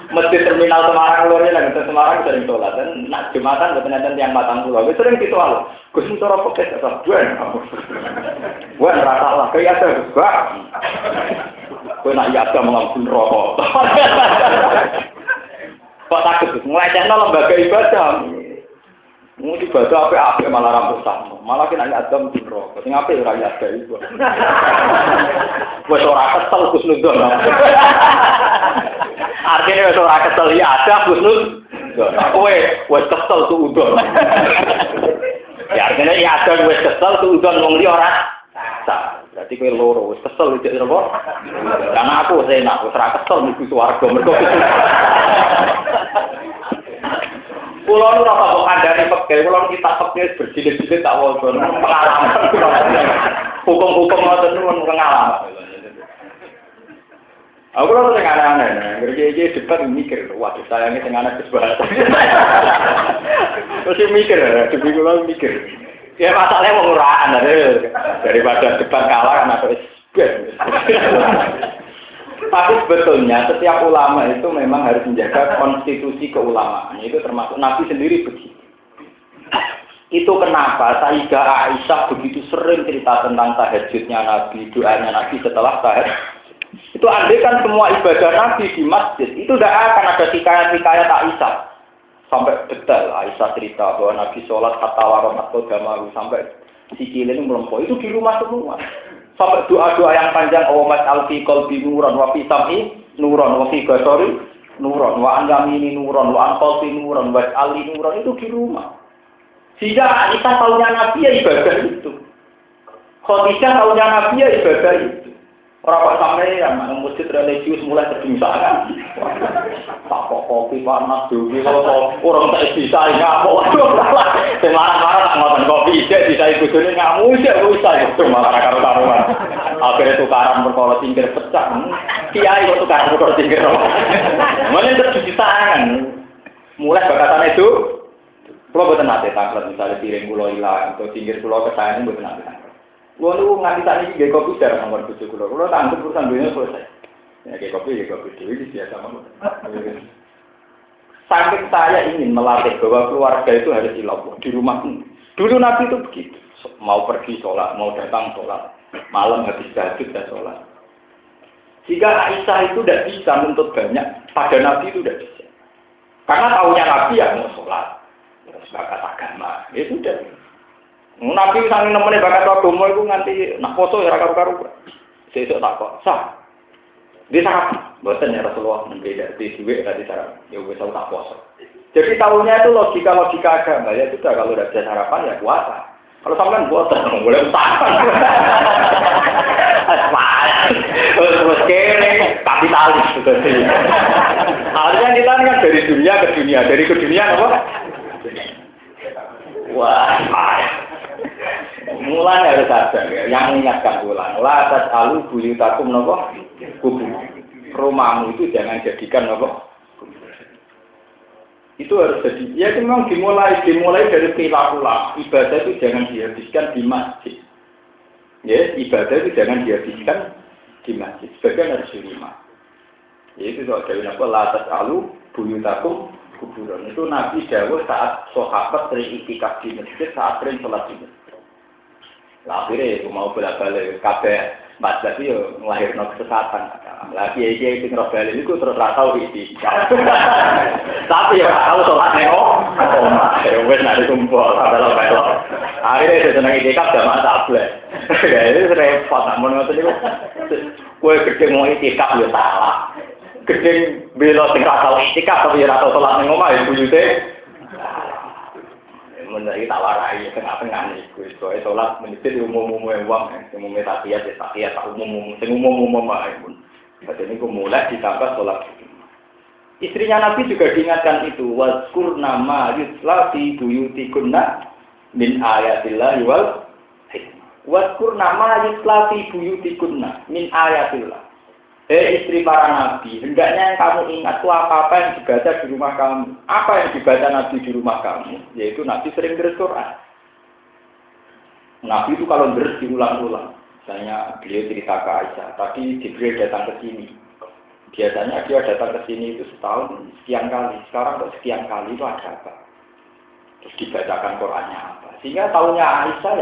Masjid terminal Semarang luar ya, nggak Semarang sering sholat dan nak jumatan bukan ada yang matang pulau. Gue sering ditual. Gue sementara pakai asal buan rasa lah kayak ada gus gua. Gue nak iya ada mengampun rokok. Kok takut gus? Mulai channel lembaga ibadah. Mau ibadah apa malah rambut sama. Malah kena ada mengampun rokok. Sing apa ya rakyat kayak itu. Gue seorang kesel gus nudon. Artinya wis ora kesel ya ada Gusnul. Kowe wis kesel tuh udon. Ya artinya ya ada wis kesel tuh udon wong liya ora sah. Berarti kowe loro wis kesel iki apa? Karena aku wis enak wis ora kesel mlebu swarga mergo. Kulo nu ora kok kandhane pegel, kulo kita pegel berjilid-jilid tak waca pengalaman. Hukum-hukum ngoten niku pengalaman. Aku lalu tengah aneh-aneh, kerja depan mikir, waduh sayangnya tengah aneh kesebahasa. Terus mikir, demi gue mikir. Ya masalahnya menguraan, daripada depan kalah kan atau SBN. Tapi sebetulnya setiap ulama itu memang harus menjaga konstitusi keulamaan. Itu termasuk Nabi sendiri begitu. Itu kenapa Sayyidah Aisyah begitu sering cerita tentang tahajudnya Nabi, doanya Nabi setelah tahajud. Itu andai kan semua ibadah Nabi di masjid, itu tidak akan ada hikayat-hikayat Aisyah. Sampai detail Aisyah cerita bahwa Nabi sholat hatta waramat qadamahu sampai sikilnya melempau. Itu di rumah semua. Sampai doa-doa yang panjang, Allahumma alfi qalbi nuran wa fi sam'i nuran wa fi basari nuran wa an yamini nuran wa an qalbi nuran wa ali nuran, itu di rumah. Sehingga Aisyah tahunya Nabi ya ibadah itu. Khadijah tahunya Nabi ya ibadah itu. Orang sampai yang masjid religius mulai terbincang. Tak kopi panas dulu, kalau orang tak bisa ngamuk, semarang-marang tak ngotot kopi, bisa ikut ini ngamuk, bisa itu malah karo karuan. Akhirnya tukaran perkara tingkir pecah, kiai kok tukaran perkara tingkir. Mana tercuci tangan, mulai bakatan itu, kalau betul nanti tangklat misalnya piring pulau hilang atau tingkir pulau kesayangan betul nanti tangklat. Gua nu nganti tadi gak kopi cara nomor 7 kulo tanggup urusan dunia selesai. Ya gak kopi dewi biasa banget. Saking saya ingin melatih bahwa keluarga itu harus dilakukan di rumah. Dulu Nabi itu begitu. Mau pergi sholat, mau datang sholat, malam habis tahajud dan sholat. Jika Aisyah itu tidak bisa menuntut banyak, pada Nabi itu tidak bisa. Karena tahunya Nabi ya mau sholat, terus bakat agama, ya sudah. Nabi sang nemene bakat agama iku nganti nak poso ya karo-karo. Sesuk tak kok sah. Di syarat, boten ya Rasulullah membeda di duit tadi syarat. Ya wis tak poso. Jadi tahunya itu logika agama ya sudah kalau udah ada sarapan ya puasa. Kalau sampean boten boleh usaha. Terus kere kapitalis gitu. Harusnya kita kan dari dunia ke dunia, dari ke dunia apa? Wah. Mulai harus ada ya, yang mengingatkan bulan. La tasalu buyutakum nopo kubur. Rumahmu itu jangan jadikan nopo. Itu harus jadi. Ya memang dimulai dari perilaku lah. Ibadah itu jangan dihabiskan di masjid. Ya, ibadah itu jangan dihabiskan di masjid. Sebagian harus di rumah. Yaitu soal dari nopo la tasalu buyutakum kuburan. Itu Nabi dawuh saat sahabat sering iktikaf di masjid, saat sering sholat di masjid. Akhirnya aku mau bolak-balik kabeh Mas Dadi yo nglahirno kesesatan. Lah piye-piye iki ngrobal niku terus ra tau iki. Tapi ya tahu salat neo. Wes nek kumpul adalah bae. Akhirnya seneng iki kap jamaah tablet. Ya itu repot amun ngoten niku. Kowe gedhe mau iki kap yo salah. Gedeng bela sing ra tau itikaf tapi ra tau salat ning omah ya buyute. Menawi tak warai tengah-tengah niku iso salat menit umum-umum wong sing umum tahiyat tak umum sing umum-umum wae pun. Berarti niku mulai ditambah salat. Istrinya Nabi juga diingatkan itu wazkurna ma yutla fi buyutikunna min ayatillah wal hikmah. Wazkurna ma yutla fi buyutikunna min ayatillah. Istri para nabi, hendaknya yang kamu ingat itu apa-apa yang dibaca di rumah kamu. Apa yang dibaca Nabi di rumah kamu? Yaitu Nabi sering berdoa. Nabi itu kalau diulang-ulang. Misalnya beliau cerita ke Aisyah, tadi Jibril datang ke sini. Biasanya dia datang ke sini itu setahun sekian kali. Sekarang kok sekian kali itu ada apa? Terus dibacakan Qur'annya apa? Sehingga tahunya Aisyah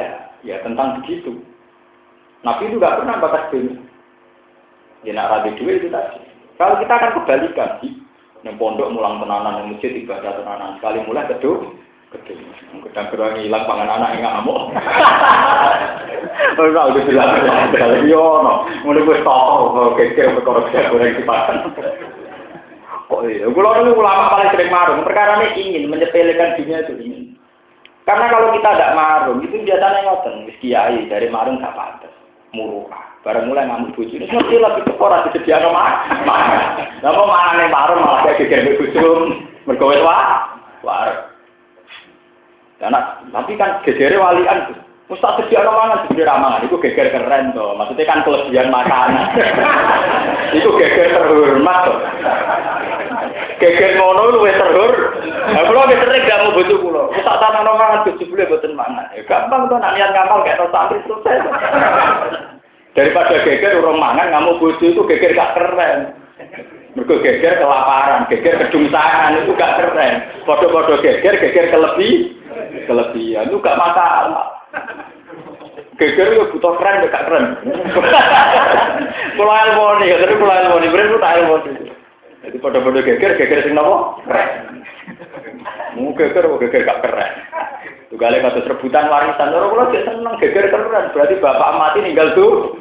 ya tentang begitu. Nabi itu nggak pernah bakas dunia. Ya nak rabi dua itu tadi. Kalau kita akan kebalikan sih, yang pondok mulang tenanan, yang masjid ibadah tenanan, sekali mulai gedung, gedang gerang hilang pangan anak yang ngamuk. Ora udah bilang ada yo no, mulai gue stop, kecil berkorok goreng di pakan. Kok iya? Kalau ulama paling sering marung, perkara ini ingin menyepelekan dunia itu ingin. Karena kalau kita tidak marung, itu biasanya ngoten, wis kiai dari marung gak pantes, muruah. Barang mulai ngamuk bojo ini mesti lagi ora disediakno mangan. Lah mau mangane marung malah kayak geger bojo mergo wis war. Tapi kan gegere walian Ustaz sediakno mangan dibeli ramangan itu geger keren to. Maksudnya kan kelebihan makanan. Itu geger terhormat to. Geger ngono luwih terhormat. Lah kula wis sering gak mau bojo kula. Ustaz tanang mangan bojo bule mboten mangan. Ya gampang to nek niat ngamal gak santri selesai. Daripada geger urung mangan ngamuk bojo itu geger gak keren. Mergo geger kelaparan, geger kedungsangan itu gak keren. Padha-padha geger kelebihan itu gak masalah. Geger yo butuh keren gak keren. Kula ilmoni, terus kula ilmoni, bener tak ilmoni. Jadi padha-padha geger sing napa? Keren. Mu geger gak keren. Tugale kados rebutan warisan, ora kula jek seneng geger keren, berarti bapak mati ninggal tuh.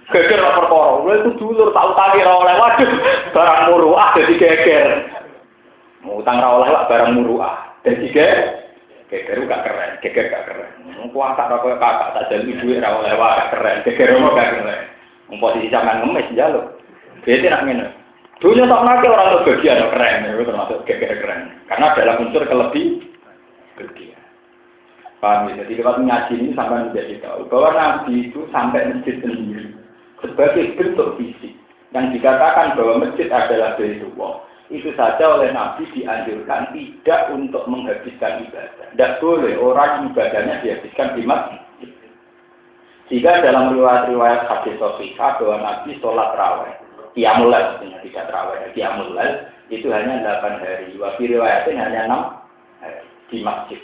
Geger ora perkara, lha itu dulur tak utangi ora oleh, waduh, barang muruah dadi geger. Utang ora oleh lak barang muruah. Dadi geger gak keren, geger gak keren. Wong kuasa ora koyo kakak tak jaluk dhuwit ora oleh wae gak keren, geger ora gak keren. Wong posisi sampean ngemis njaluk. Bete nak ngene. Dunia tak nake orang itu bagian keren, itu termasuk geger keren. Karena dalam unsur kelebihan. Paham ya? Jadi lewat ngaji ini sampai menjadi tahu bahwa Nabi itu sampai masjid sendiri sebagai bentuk fisik yang dikatakan bahwa masjid adalah Baitullah. Itu saja oleh Nabi dianjurkan tidak untuk menghabiskan ibadah. Tidak boleh orang ibadahnya dihabiskan di masjid. Jika dalam riwayat hadis sahihah bahwa Nabi sholat raweh, qiyamul lail maksudnya tidak raweh, qiyamul lail itu hanya 8 hari. Wa fi riwayatin hanya 6 hari di masjid.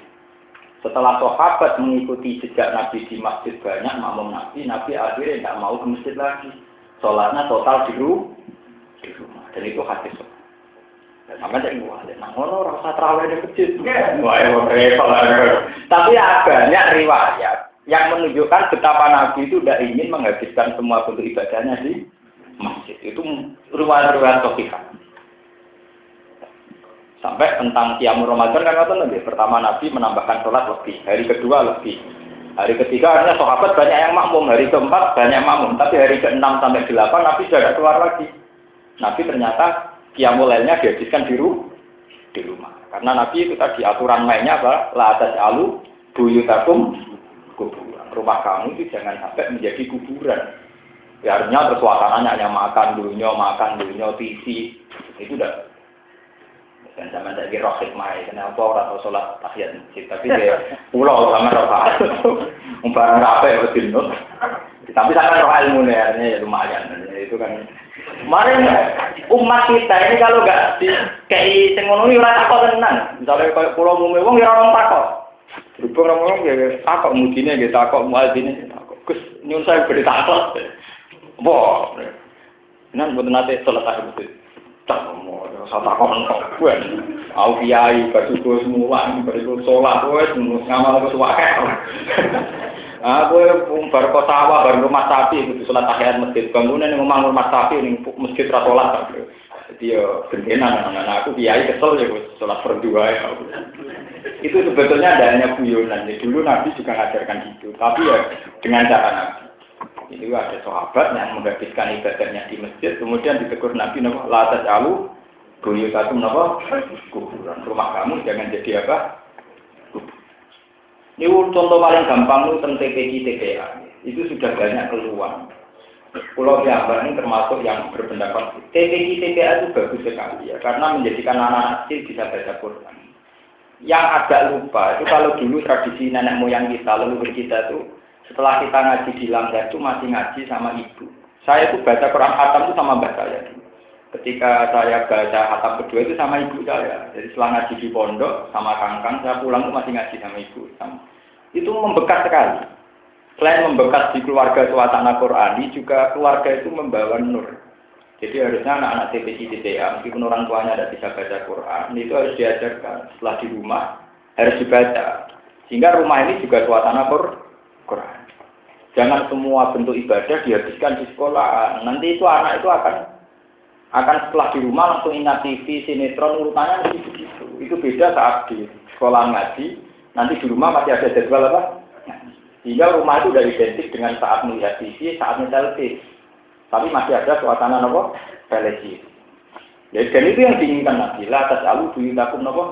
Setelah sahabat mengikuti jejak Nabi di masjid banyak makmum Nabi akhirnya tidak mau ke masjid lagi. Sholatnya total di rumah. Dan itu hadis. Dan namanya yang wajib. Nah, orang rasa terawih di masjid. Wah, tapi banyak riwayat yang menunjukkan betapa Nabi itu tidak ingin menghabiskan semua bentuk ibadahnya di masjid. Itu riwayat-riwayat sahihah. Sampai tentang Qiyamul Ramadan kan ngoten lho. Pertama Nabi menambahkan sholat lebih, hari kedua lebih. Hari ketiga artinya sahabat banyak yang makmum, hari keempat banyak makmum, tapi hari ke-6 sampai 8 Nabi sudah tidak keluar lagi. Nabi ternyata Qiyamul Lailnya dihabiskan di rumah. Karena Nabi itu tadi aturan mainnya apa? La taj'alu buyutakum kuburan. Rumah kamu itu jangan sampai menjadi kuburan. Ya, artinya terus suasananya hanya makan dulunya, TV. Itu udah. Dan zaman saya kira hikmah, kenapa orang tahu sholat tahiyat masjid, tapi dia pulau sama roh, barang rapi betul, tapi sangat roh ilmu ya lumayan, itu kan. Kemarin umat kita ini kalau nggak kayak sengono ini orang takut tenang, misalnya kayak pulau Mumewong ya orang takut, berhubung orang ya takut mudinya gitu, takut muadzinnya takut, Gus nyun saya beri takut, boh, nan buat nanti sholat tahiyat masjid. Sata kon gue, aku kiai, baju semua, baju sholat, gue ngamal ke suaka. Aku bar kok sawah, bar rumah sapi itu sholat tahiyat masjid. Bangunan yang ngomong rumah sapi ning masjid ra sholat. Jadi yo gentenan anak aku kiai kesel ya sholat berdua ya. Itu sebetulnya ada hanya guyonan. Jadi dulu Nabi juga ngajarkan itu, tapi ya dengan cara Nabi. Itu ada sahabat yang menghabiskan ibadahnya di masjid, kemudian ditegur Nabi napa la tajalu buyutakum napa kuburan. Rumah kamu jangan jadi apa? Ini contoh paling gampang itu tentang TPQ TPA. Itu sudah banyak keluar. Pulau Jawa ini termasuk yang berpendapat TPQ TPA itu bagus sekali ya, karena menjadikan anak-anak kecil bisa baca Quran. Yang agak lupa itu kalau dulu tradisi nenek moyang kita, leluhur kita itu setelah kita ngaji di Langgar itu masih ngaji sama ibu. Saya itu baca Quran khatam itu sama mbak saya dulu. Ketika saya baca khatam kedua itu sama ibu saya. Jadi setelah ngaji di pondok sama kangkang, saya pulang itu masih ngaji sama ibu. Itu membekas sekali. Selain membekas di keluarga suasana Qurani, juga keluarga itu membawa nur. Jadi harusnya anak-anak TPQ TPA, meskipun orang tuanya tidak bisa baca Quran, itu harus diajarkan. Setelah di rumah, harus dibaca. Sehingga rumah ini juga suasana Quran. Jangan semua bentuk ibadah dihabiskan di sekolah. Nanti itu anak itu akan setelah di rumah langsung ingat TV, sinetron, urutannya mesti begitu. Itu beda saat di sekolah ngaji. Nanti di rumah masih ada jadwal apa? Sehingga rumah itu sudah identik dengan saat melihat TV, saat menelpon. Tapi masih ada suasana apa? Televisi. Dan itu yang diinginkan Nabi. La tas'alu buyutakum apa?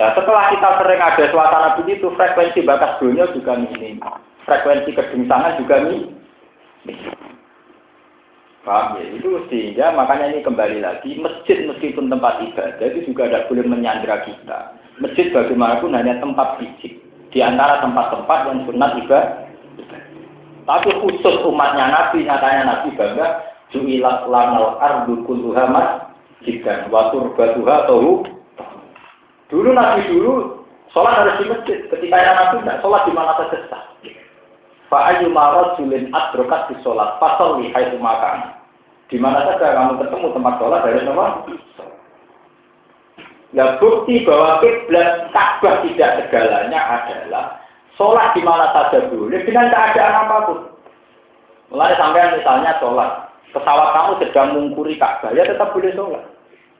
Nah, setelah kita sering ada suasana begitu, frekuensi bakas dunia juga minim. Frekuensi kedengsangan juga minim. Paham ya? Itu sehingga makanya ini kembali lagi, masjid meskipun tempat ibadah itu juga tidak boleh menyandera kita. Masjid bagaimanapun hanya tempat fisik di antara tempat-tempat yang sunat ibadah. Tapi khusus umatnya Nabi, nyatanya Nabi bangga ju'ilat lanal ardu kulluha masjidan wa turbatuha tahu. Dulu Nabi sholat harus di masjid. Ketika Nabi tidak sholat di mana saja sah. Fa ayyuma rajulin adrokat di sholat fasalli haitsu makan. Di mana saja kamu ketemu tempat sholat harus apa? Ya bukti bahwa kiblat Ka'bah tidak segalanya adalah sholat di mana saja boleh dengan keadaan apapun. Mulai sampai misalnya sholat, pesawat kamu sedang mengukuri Ka'bah, ya tetap boleh sholat.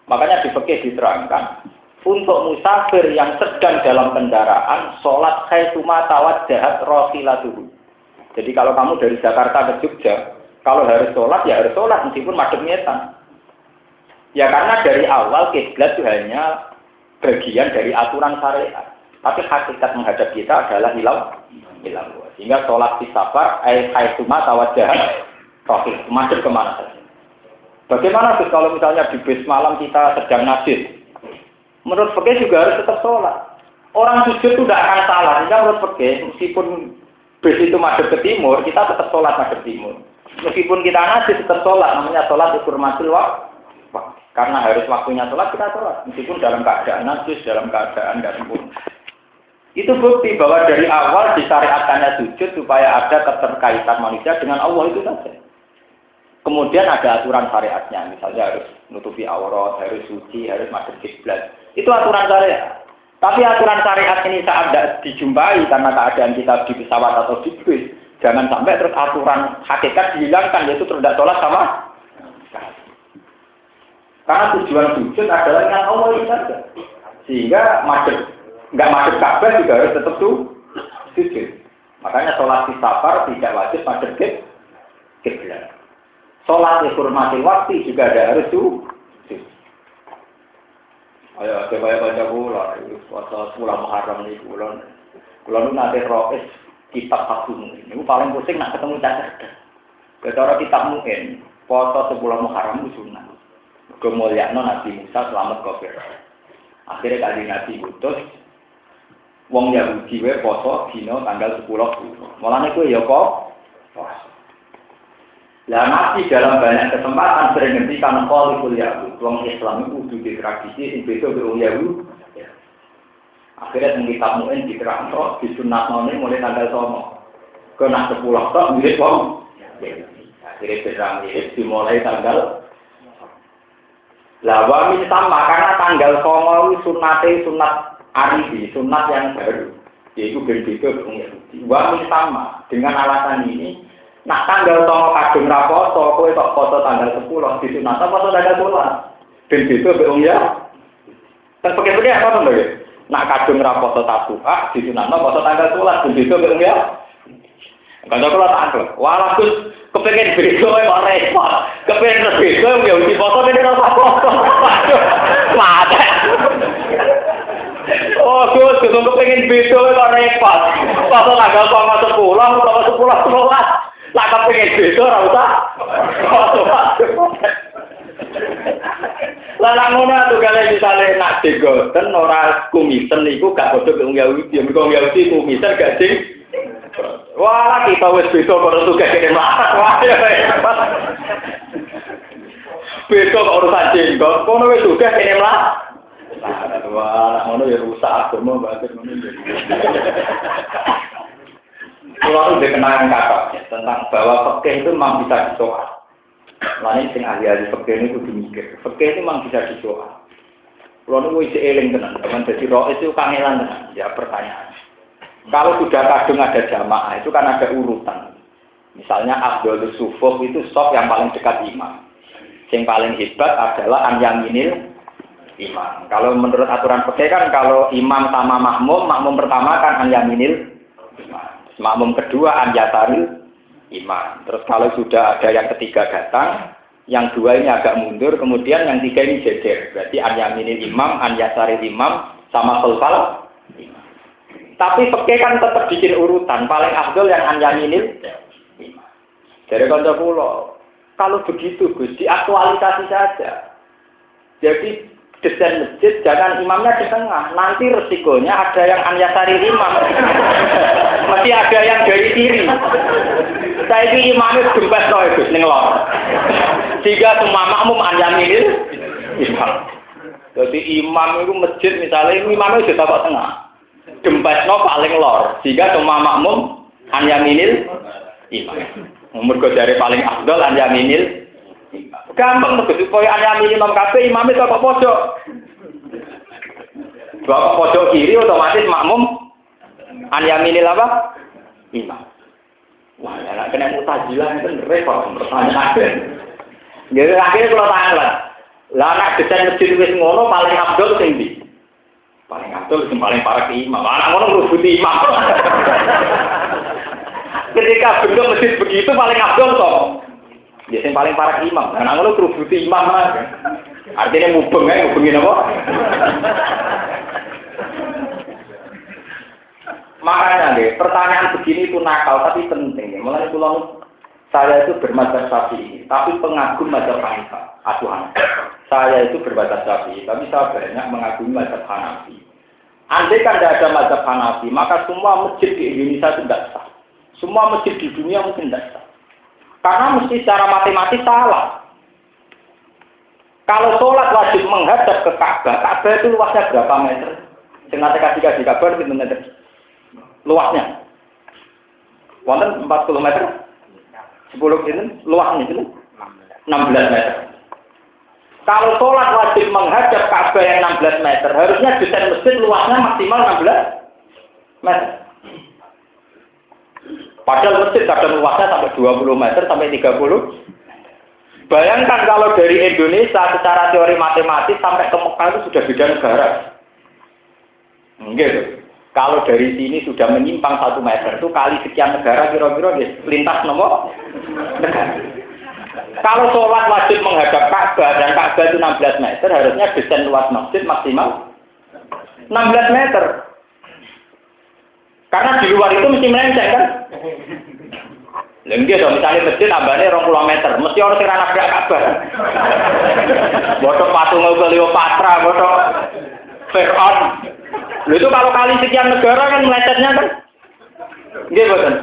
Makanya di fikih diterangkan, untuk musafir yang sedang dalam kendaraan, sholat khaituma tawajjahat rohilatuhu. Jadi kalau kamu dari Jakarta ke Jogja, kalau harus sholat, ya harus sholat meskipun madhep ngetan. Ya karena dari awal kiblat itu hanya bagian dari aturan syariat. Tapi hakikat menghadap kita adalah hilang. Sehingga sholat di safar, haituma tawajjahat rohil, madhep kemana saja. Bagaimana sih kalau misalnya di bis malam kita sedang nasib? Menurut fikih juga harus tetap sholat. Orang sujud itu tidak akan salah. Sehingga menurut fikih, meskipun bis itu madhep ke timur, kita tetap sholat madhep timur. Meskipun kita nasib tetap sholat, namanya sholat dihormatil waktu. Karena harus waktunya sholat, kita sholat. Meskipun dalam keadaan najis, dalam keadaan tidak sempurna. Itu bukti bahwa dari awal disyariatkannya sujud supaya ada keterkaitan manusia dengan Allah itu saja. Kemudian ada aturan syariatnya, misalnya harus nutupi aurat, harus suci, harus madhep kiblat. Itu aturan syariat. Tapi aturan syariat ini saat tidak dijumpai karena keadaan kita di pesawat atau di bus, jangan sampai terus aturan hakikat dihilangkan, yaitu tidak sholat sama. Karena tujuan sujud adalah dengan Allah itu saja. Sehingga nggak madhep Ka'bah juga harus tetap sujud. Makanya sholat di safar tidak wajib madhep kiblat. Sholat dihormati waktu juga ada harus sujud. Ayo supaya baca bulan, puasa bulan Muharram ini bulan itu nanti rois kitab Agung. Ini paling pusing nak ketemu cacat. Kecara kitab Mu'in, puasa sebulan Muharram itu sunnah. Kemuliaan Nabi Musa selamat kafir. Akhirnya kali Nabi putus, wong Yahudi we poso dino tanggal 10 Bulan. Mulane kuwi ya kok puasa. Lah Nabi dalam banyak kesempatan sering ngendikan qaulul Yahud, wong Islam itu kudu di tradisi sing beda karo Yahud. Akhirnya teng kitab Mu'in diterangno disunatno mulai tanggal 9. Kena 10 tok mirip wong. Akhirnya berang mirip dimulai tanggal. Lah wamin sama karena tanggal 9 sunate sunat arifi, sunat yang baru. Yaitu berbeda dengan Yahudi. Wah sama dengan alasan ini. Nak tanggal tono kadung raposo, kowe tok foto tanggal 10 disunat foto tanggal 10. Berbeda dengan Yahudi. Dan pakai-pakai apa tuh lho? Nak kadung raposo tabuah disunat foto tanggal 10 berbeda dengan Yahudi. Kalau kalau tak angkat, walau terus kepengen beda kok repot, kepengen beda ya uji foto ini rasa foto, mata. Oh Gus, kepengen beda kok repot, foto tanggal 10 lah kepengen beda rasa foto. Lah ngono tuh kalian misalnya nak digoten ora kumisen niku gak padha wong Yahudi, wong Yahudi kumisen gak sing. Wah, kita wis besok kalau tugas ini melarat, wah ya hebat. Besok urusan jenggot, kono wis tugas ini melarat. Wah, kono ya rusak agama banget kono. Kalau udah kenangan kakak tentang bahwa fikih itu memang bisa disoal. Lain sing ahli-ahli fikih ini kudu mikir. Fikih itu memang bisa disoal. Kalau nu wis eling tenan, teman dadi roh itu kangelan tenan. Ya pertanyaan. Kalau sudah kadung ada jamaah itu kan ada urutan. Misalnya Abdul Sufuf itu sop yang paling dekat imam. Yang paling hebat adalah an yaminil imam. Kalau menurut aturan fikih kan kalau imam sama makmum pertama kan an yaminil imam. Makmum kedua an yasaril imam. Terus kalau sudah ada yang ketiga datang, yang dua ini agak mundur, kemudian yang tiga ini jejer. Berarti an yaminil imam, an yasaril imam sama khalfal. Tapi fikih kan tetap bikin urutan, paling afdol yang an yaminil. Dari kanca kula, kalau begitu Gus, diaktualisasi saja. Jadi desain masjid jangan imamnya di tengah, nanti resikonya ada yang an yasari imam. Mesti ada yang dari kiri. Saya ini imamnya gembas loh Gus ning lor. Sehingga semua makmum an yaminil imam. Jadi imam itu masjid misalnya imamnya sudah tapak tengah. Gembasno paling lor, sehingga semua makmum an yaminil imam. Mergo jare paling afdol an yaminil. Gampang tuh supaya an yaminil imam kabeh imame kok pojok. Bawa pojok kiri otomatis makmum an yaminil apa? Imam. Wah, ya nek kena mutazilah itu repot pertanyaan. Jadi akhirnya kalau tanglet. Lah nek desain masjid wis ngono paling afdol sing ndi? Paling atur sing paling parah ke imam. Anak ngono ngrubuti imam. Ketika bentuk masjid begitu paling abdul toh. Ya sing paling parah ke imam. Anak ngono ngrubuti imam lah. Artinya mubeng ae ngubengin apa? Makanya deh, pertanyaan begini itu nakal tapi penting. Mulai pulang saya itu bermadzhab Syafi'i, tapi pengagum mazhab Hanifah. Saya itu bermadzhab Syafi'i, tapi saya banyak mengagumi mazhab Hanafi. Andai kan tidak ada mazhab Hanafi, maka semua masjid di Indonesia itu tidak sah. Semua masjid di dunia mungkin tidak sah. Karena mesti secara matematis salah. Kalau sholat wajib menghadap ke Ka'bah, Ka'bah itu luasnya berapa meter? Sengaja kasih kabar itu meter. Luasnya. Wonten 40 meter. 10 ini luasnya itu 16 meter. Kalau sholat wajib menghadap Ka'bah yang 16 meter, harusnya desain masjid luasnya maksimal 16 meter. Padahal masjid kadang luasnya sampai 20 meter sampai 30. Bayangkan kalau dari Indonesia secara teori matematis sampai ke Mekah itu sudah beda negara. Gitu. Kalau dari sini sudah menyimpang 1 meter itu kali sekian negara kira-kira lintas nomor negara. Kalau sholat wajib menghadap Ka'bah dan Ka'bah itu 16 meter, harusnya desain luas masjid maksimal 16 meter. Karena di luar itu mesti melenceng kan? Lengge dong, misalnya masjid tambahnya 20 meter, mesti orang sing anak Ka'bah. Bodoh patung Cleopatra, bodoh Fir'aun. Lalu itu kalau kali sekian negara kan melencengnya kan? Nggih boten.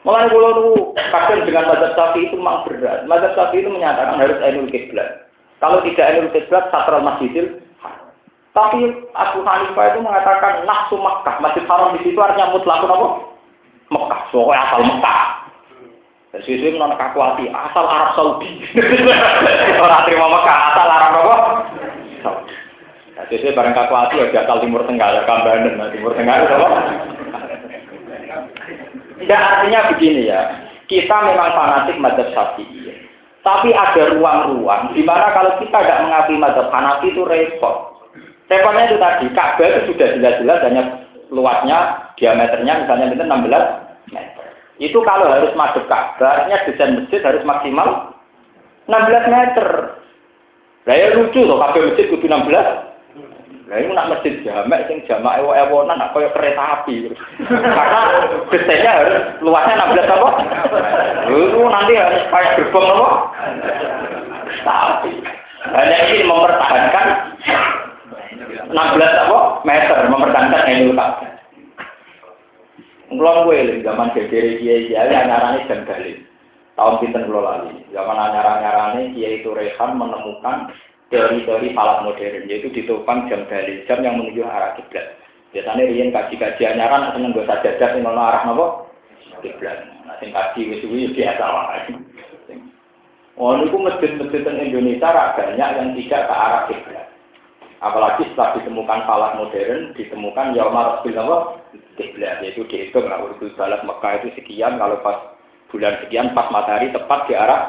Mulai pulau itu kadang dengan mazhab Syafi'i itu memang berat. Mazhab Syafi'i itu menyatakan harus ainul qiblat. Kalau tidak ainul qiblat, satral masjidil. Tapi Abu Hanifah itu mengatakan nafsu Makkah, Masjid Haram di situ artinya mutlakun apa? Mekah, pokoknya asal Mekah. Dan sesuai menolak kaku hati, asal Arab Saudi. Orang terima Mekah, asal Arab apa? Jadi barang kalkulasi ya jatah Timur Tengah, Kambangan, Timur Tengah itu apa? Tidak, artinya begini ya, kita memang fanatik mazhab Syafi'i. Tapi ada ruang-ruang di mana kalau kita tidak mengakui mazhab Hanafi itu repot. Repotnya itu tadi, Ka'bah itu sudah jelas-jelas hanya luasnya, diameternya misalnya 16 meter. Itu kalau harus madhep Ka'bah, artinya desain masjid harus maksimal 16 meter. Lah ya lucu loh, Ka'bah masjid kudu 16. Lah ini nak masjid jamak sing jamak ewonan nak kaya kereta api. Karena desainnya harus luasnya 16 apa? Itu nanti harus kayak gerbong apa? Tapi hanya ingin mempertahankan 16 apa? Meter mempertahankan Ainul Ka'bah. Mulai gue zaman gegere kiai anyarane jam dalil. Tahun pinten kula lali. Zaman anyar-anyarane Kiai Turehan menemukan teori-teori falak modern, yaitu ditopang jam dalil, jam yang menuju arah kiblat. Biasanya riyen kaji-kaji anyaran seneng nggo sajadah sing ana arah napa? Kiblat. Nah sing kaji wis kuwi biasa wae. Oh niku masjid-masjid Indonesia ra banyak yang tidak ke arah kiblat. Apalagi setelah ditemukan falak modern, ditemukan yaumar rasul napa? Kiblat, yaitu dihitung lah urut balas Mekah itu sekian, kalau pas bulan sekian pas matahari tepat di arah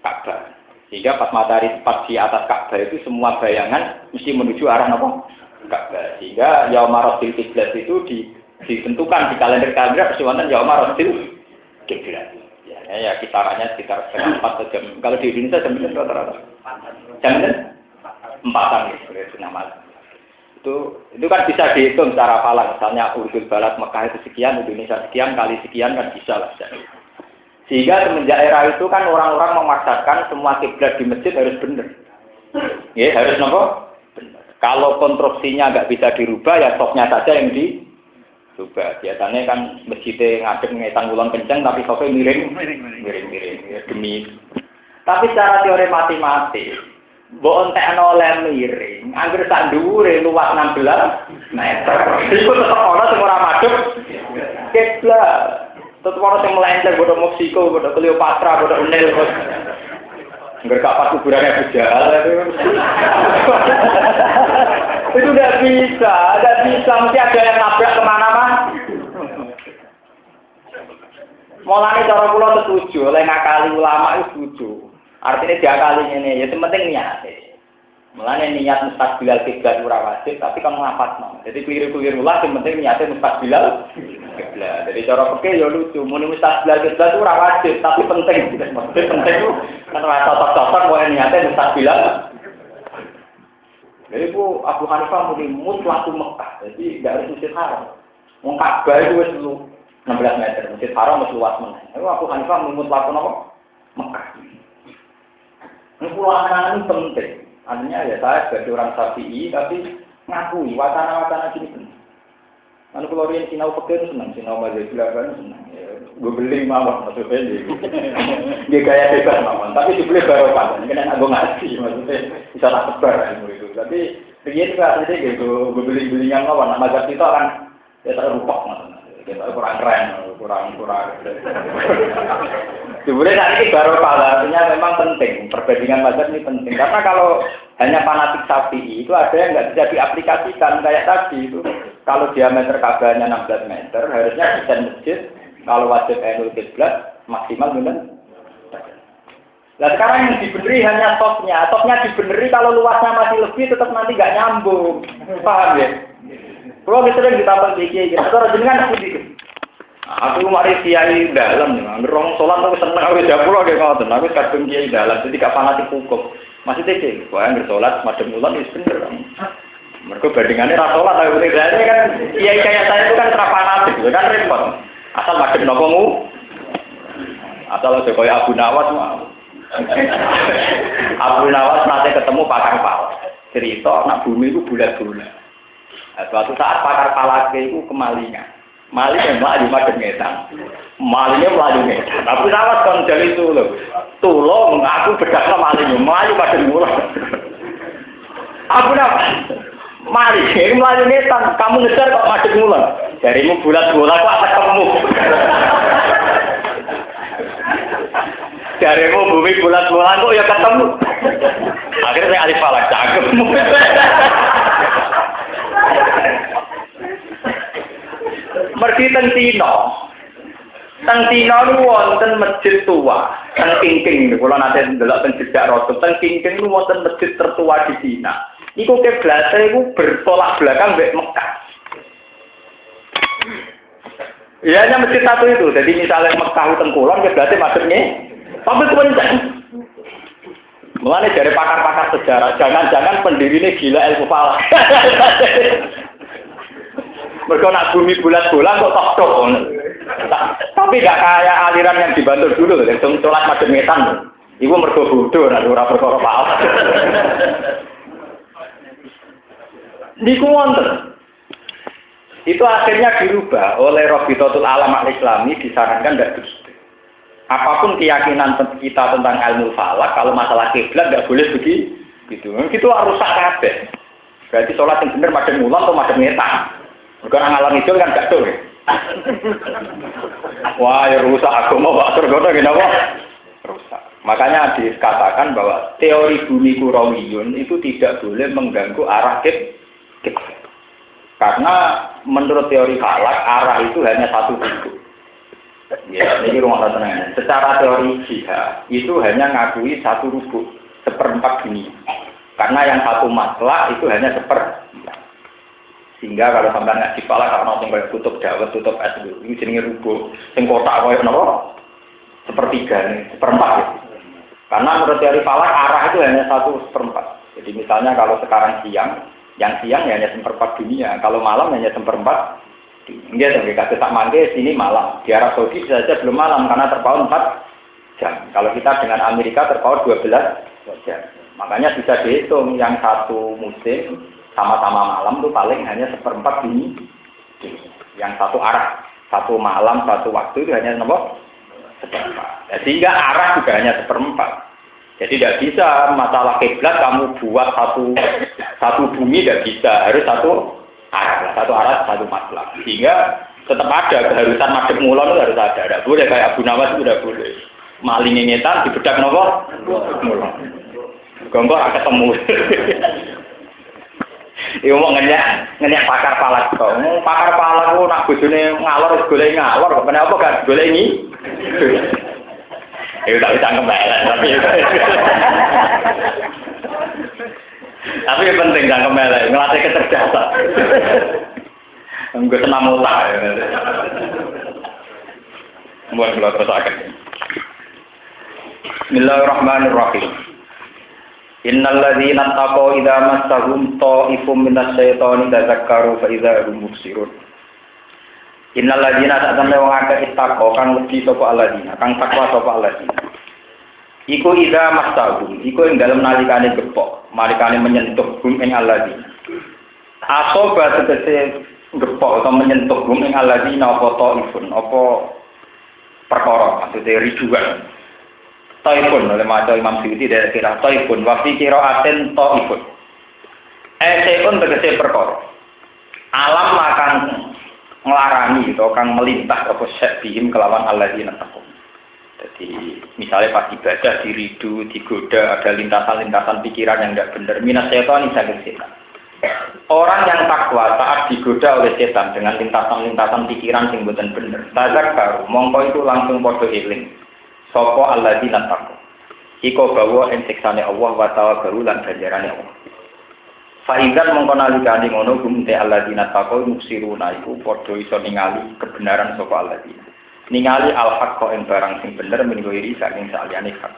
Ka'bah. Sehingga pas matahari tepat di atas Ka'bah itu semua bayangan mesti menuju arah apa? Ka'bah. Sehingga yaumar rasul kiblat itu ditentukan di kalender-kalender wonten yaumar rasul kiblat. Ya kisarannya sekitar setengah 4 jam. Kalau di Indonesia jam berapa rata-rata? Jam 4-an gitu, setengah malam. Itu kan bisa dihitung secara falak. Misalnya urut balas Mekah itu sekian, Indonesia sekian, kali sekian kan bisa lah. Sehingga semenjak era itu kan orang-orang memaksakan semua kiblat di masjid harus benar. Ya, harus nopo? Benar. Kalau konstruksinya nggak bisa dirubah, ya sofnya saja yang dirubah. Biasanya kan masjidnya ngadep ngetang ulang kencang, tapi sofnya miring. Ya, demi. Tapi secara teori matematik, mbok entekno oleh miring, anggere sak dhuwure luas 16 meter. Iku tetep ana sing ora madhep kiblat. Tetep ana sing melenceng bodho Meksiko, bodho Cleopatra, bodho Nil. Enggak kapan kuburannya Abu Jahal itu tidak bisa, mesti ada yang nabrak kemana-mana. Mulane cara kula setuju, oleh ngakali ulama itu setuju. Artinya diakali ini, ya penting niat. Mulane niat mustaqbilal kiblat ora wajib, tapi kan ngapatno. Jadi keliru-keliru lah, yang penting niatnya mustaqbilal kiblat. Jadi cara fikih ya lucu, muni mustaqbilal kiblat ora wajib, tapi penting. Maksudnya penting itu kan ora cocok-cocok wae niatnya mustaqbilal. Jadi Bu Abu Hanifah muni mutlaq Mekah, jadi enggak harus Masjid Haram. Wong Ka'bah itu wis 16 meter, Masjid Haram wis luas meneh. Abu Hanifah muni mutlaq napa? Mekah. Pulangan ini penting. Artinya ya saya sebagai orang Syafi'i tapi ngakui wacana-wacana gini penting. Anu kalau riyen sinau fikih seneng, sinau mazhab Syafi'i seneng. Gue beli mawon maksudnya dia gaya bebas mawon, tapi dibeli barokah. Ini kan aku ngaji maksudnya bisa tak sebar ilmu itu. Tapi riyen juga aslinya gitu, gue beli yang mawon. Nah mazhab kita kan ya terlupak maksudnya. Kita kurang keren, kurang. Sebenarnya saat ini barokah, artinya memang penting. Perbandingan mazhab ini penting. Karena kalau hanya fanatik Syafi'i itu ada yang nggak bisa diaplikasikan kayak tadi itu. Kalau diameter Ka'bahnya 16 meter, harusnya desain masjid kalau wajib Ainul Kiblat maksimal benar. Nah sekarang yang dibeneri hanya topnya. Topnya dibeneri kalau luasnya masih lebih tetap nanti nggak nyambung. Paham ya? Kalau sering ditambah dikit, kalau jenengan aku dikit. Aku mari kiai dalam nih, ngerong sholat aku seneng aku japulah kayak ngoten. Aku kadung kiai dalam, jadi gak fanatik hukum. Masih teke, wah nggak sholat madem mulan itu bener. Mereka bandingannya rasolat, aku tidak kan kiai kayak saya itu kan terfanatik, kan repot. Asal madem nopomu, asal aja kayak Abu Nawas mah. Abu Nawas nanti ketemu pakar pala. Cerita nak bumi itu bulat-bulat. Suatu saat pakar pala itu kemalingan. Malingnya melaju madem ngetan. Malingnya melaju ngetan. Abu Nawas kon jali tulung aku bedakno malingnya melaju madem mulan. Abu Nawas malingnya melaju ngetan. Kamu ngejar kok madem mulan. Darimu bulat-bulat kok atas kamu. Darimu bumi bulat-bulat kok ya ketemu. Akhirnya saya alih falak cakep. Mergi teng Cina. Teng Cina niku wonten masjid tua. Teng Kingking niku kula nate ndelok teng jejak Rasul. Teng Kingking niku wonten masjid tertua di Cina. Iku kiblate iku bertolak belakang mbek Mekah. Ya hanya masjid satu itu. Jadi misalnya Mekah teng kulon kiblatnya madhepne tapi kenceng. Mulane dari pakar-pakar sejarah, jangan-jangan pendirinya gila ilmu falak. Mereka nak bumi bulat-bulat kok tok-tok. Tapi gak kayak aliran yang dibantu dulu, yang sholat madhep ngetan. Iku mergo bodoh, nak ora perkara falak. Niku wonten. Itu akhirnya dirubah oleh Rabitatul Alam Al-Islami, disarankan tidak begitu. Apapun keyakinan kita tentang ilmu falak, kalau masalah kiblat nggak boleh begitu. Itu harus rusak kabeh. Berarti sholat yang benar madhep ngulon atau madhep ngetan. Mergo nang alam itu kan gak dol. Wah, ya rusak agama Pak Surgono kenapa? Rusak. Makanya dikatakan bahwa teori bumi kurawiyun itu tidak boleh mengganggu arah kiblat. Karena menurut teori falak arah itu hanya satu bentuk. Ya, ini rumah tenang. Secara teori jihad itu hanya ngakui satu rubuk, seperempat dunia. Karena yang satu matlak itu hanya seperempat. Sehingga kalau sampai ngaji falak karena tinggal tutup dawet, tutup es dulu, ini jenenge rubuk. Sing kotak koyo napa? Sepertiga nih, seperempat. Ya. Karena menurut teori falak arah itu hanya satu seperempat. Jadi misalnya kalau sekarang siang, yang siang hanya seperempat dunia, kalau malam hanya seperempat. Enggak, kita tak mangke sini malam. Di Arab Saudi saja belum malam karena terpaut 4 jam. Kalau kita dengan Amerika terpaut 12 jam. Makanya bisa dihitung yang satu musim sama-sama malam itu paling hanya seperempat dunia. Yang satu arah, satu malam, satu waktu itu hanya seperempat. Sehingga arah juga hanya seperempat. Jadi tidak bisa masalah kiblat kamu buat satu bumi tidak bisa, harus satu arah, satu masalah. Sehingga tetap ada keharusan madhep ngulon itu harus ada. Tidak boleh kayak Abu Nawas itu tidak boleh. Maling ngetan dibedak nopo? Ngulon. Gombor akan ketemu. Iku mau ngenyak pakar palak kok. Pakar palak ku nak bojone ngalor golek ngalor kok kenapa gak golek ini? Iku tak bisa kembali tapi penting kan kembali ngelatih kecerdasan. Enggak senam otak. Buat kalau terus akan. Bismillahirrahmanirrahim. Innal ladzina taqaw idza massahum ta'ifum minas syaitani tadzakkaru fa idza hum mubsirun. Innal ladzina ta'tamna wa akeh taqaw kang wedi sapa alladzina, kang takwa sapa alladzina. Iku idza massahum, iku ing dalem nalikane gepok, nalikane menyentuh hum ing alladzina. Asoba tegese gepok atau menyentuh hum ing alladzina apa ta'ifun, apa perkara maksudnya rijuan. Taifun oleh maca Imam Suyuti dari kira taifun wa fi qira'atin taifun. Seun tegese perkara. Alam akan nglarani atau kang melintas apa sebihim kelawan alladzina taqwa. Jadi misalnya pas ibadah diridu, digoda, ada lintasan-lintasan pikiran yang tidak benar. Minas setan saking setan. Orang yang takwa saat digoda oleh setan dengan lintasan-lintasan pikiran yang bukan benar. Tadzakkaru mongko itu langsung padha eling. Sopo alladzina taqwa. Iko bawa ing siksane Allah wa tawakkalu lan ganjarane Allah. Faizan mongko nalikane ngono gumte alladzina taqwa musiruna iku padha iso ningali kebenaran sapa alladzina. Ningali al-haqqa ing barang sing bener minggo iri saking saliyane hak.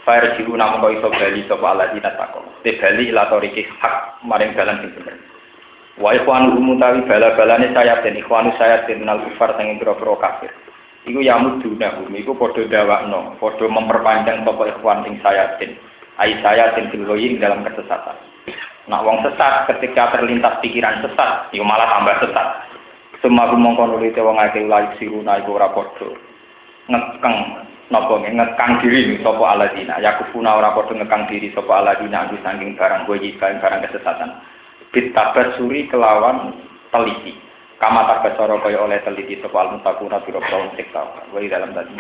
Farjiruna mongko iso bali sapa alladzina taqwa. Te bali ila toriki hak maring dalan sing bener. Wa ikhwanu mutawi bala-balane sayatin ikhwanu sayatin minal kufar sing pira-pira kafir. Iku yamuduna bumi, iku podo dawakno, podo memperpanjang toko ikhwan ing sayatin. Ai sayatin filoyin dalam kesesatan. Nah wong sesat ketika terlintas pikiran sesat, iku malah tambah sesat. Semua mongko nulite wong akeh laik siruna iku ora podo. Ngekeng napa ngekang diri sapa aladina. Yakufuna ora podo ngekang diri sapa aladina anggo saking barang boyi barang kesesatan. Bitabasuri kelawan teliti. Kama tak kaya oleh teliti sapa al-muttaquna biro-biro sikta. Wa dalam tadi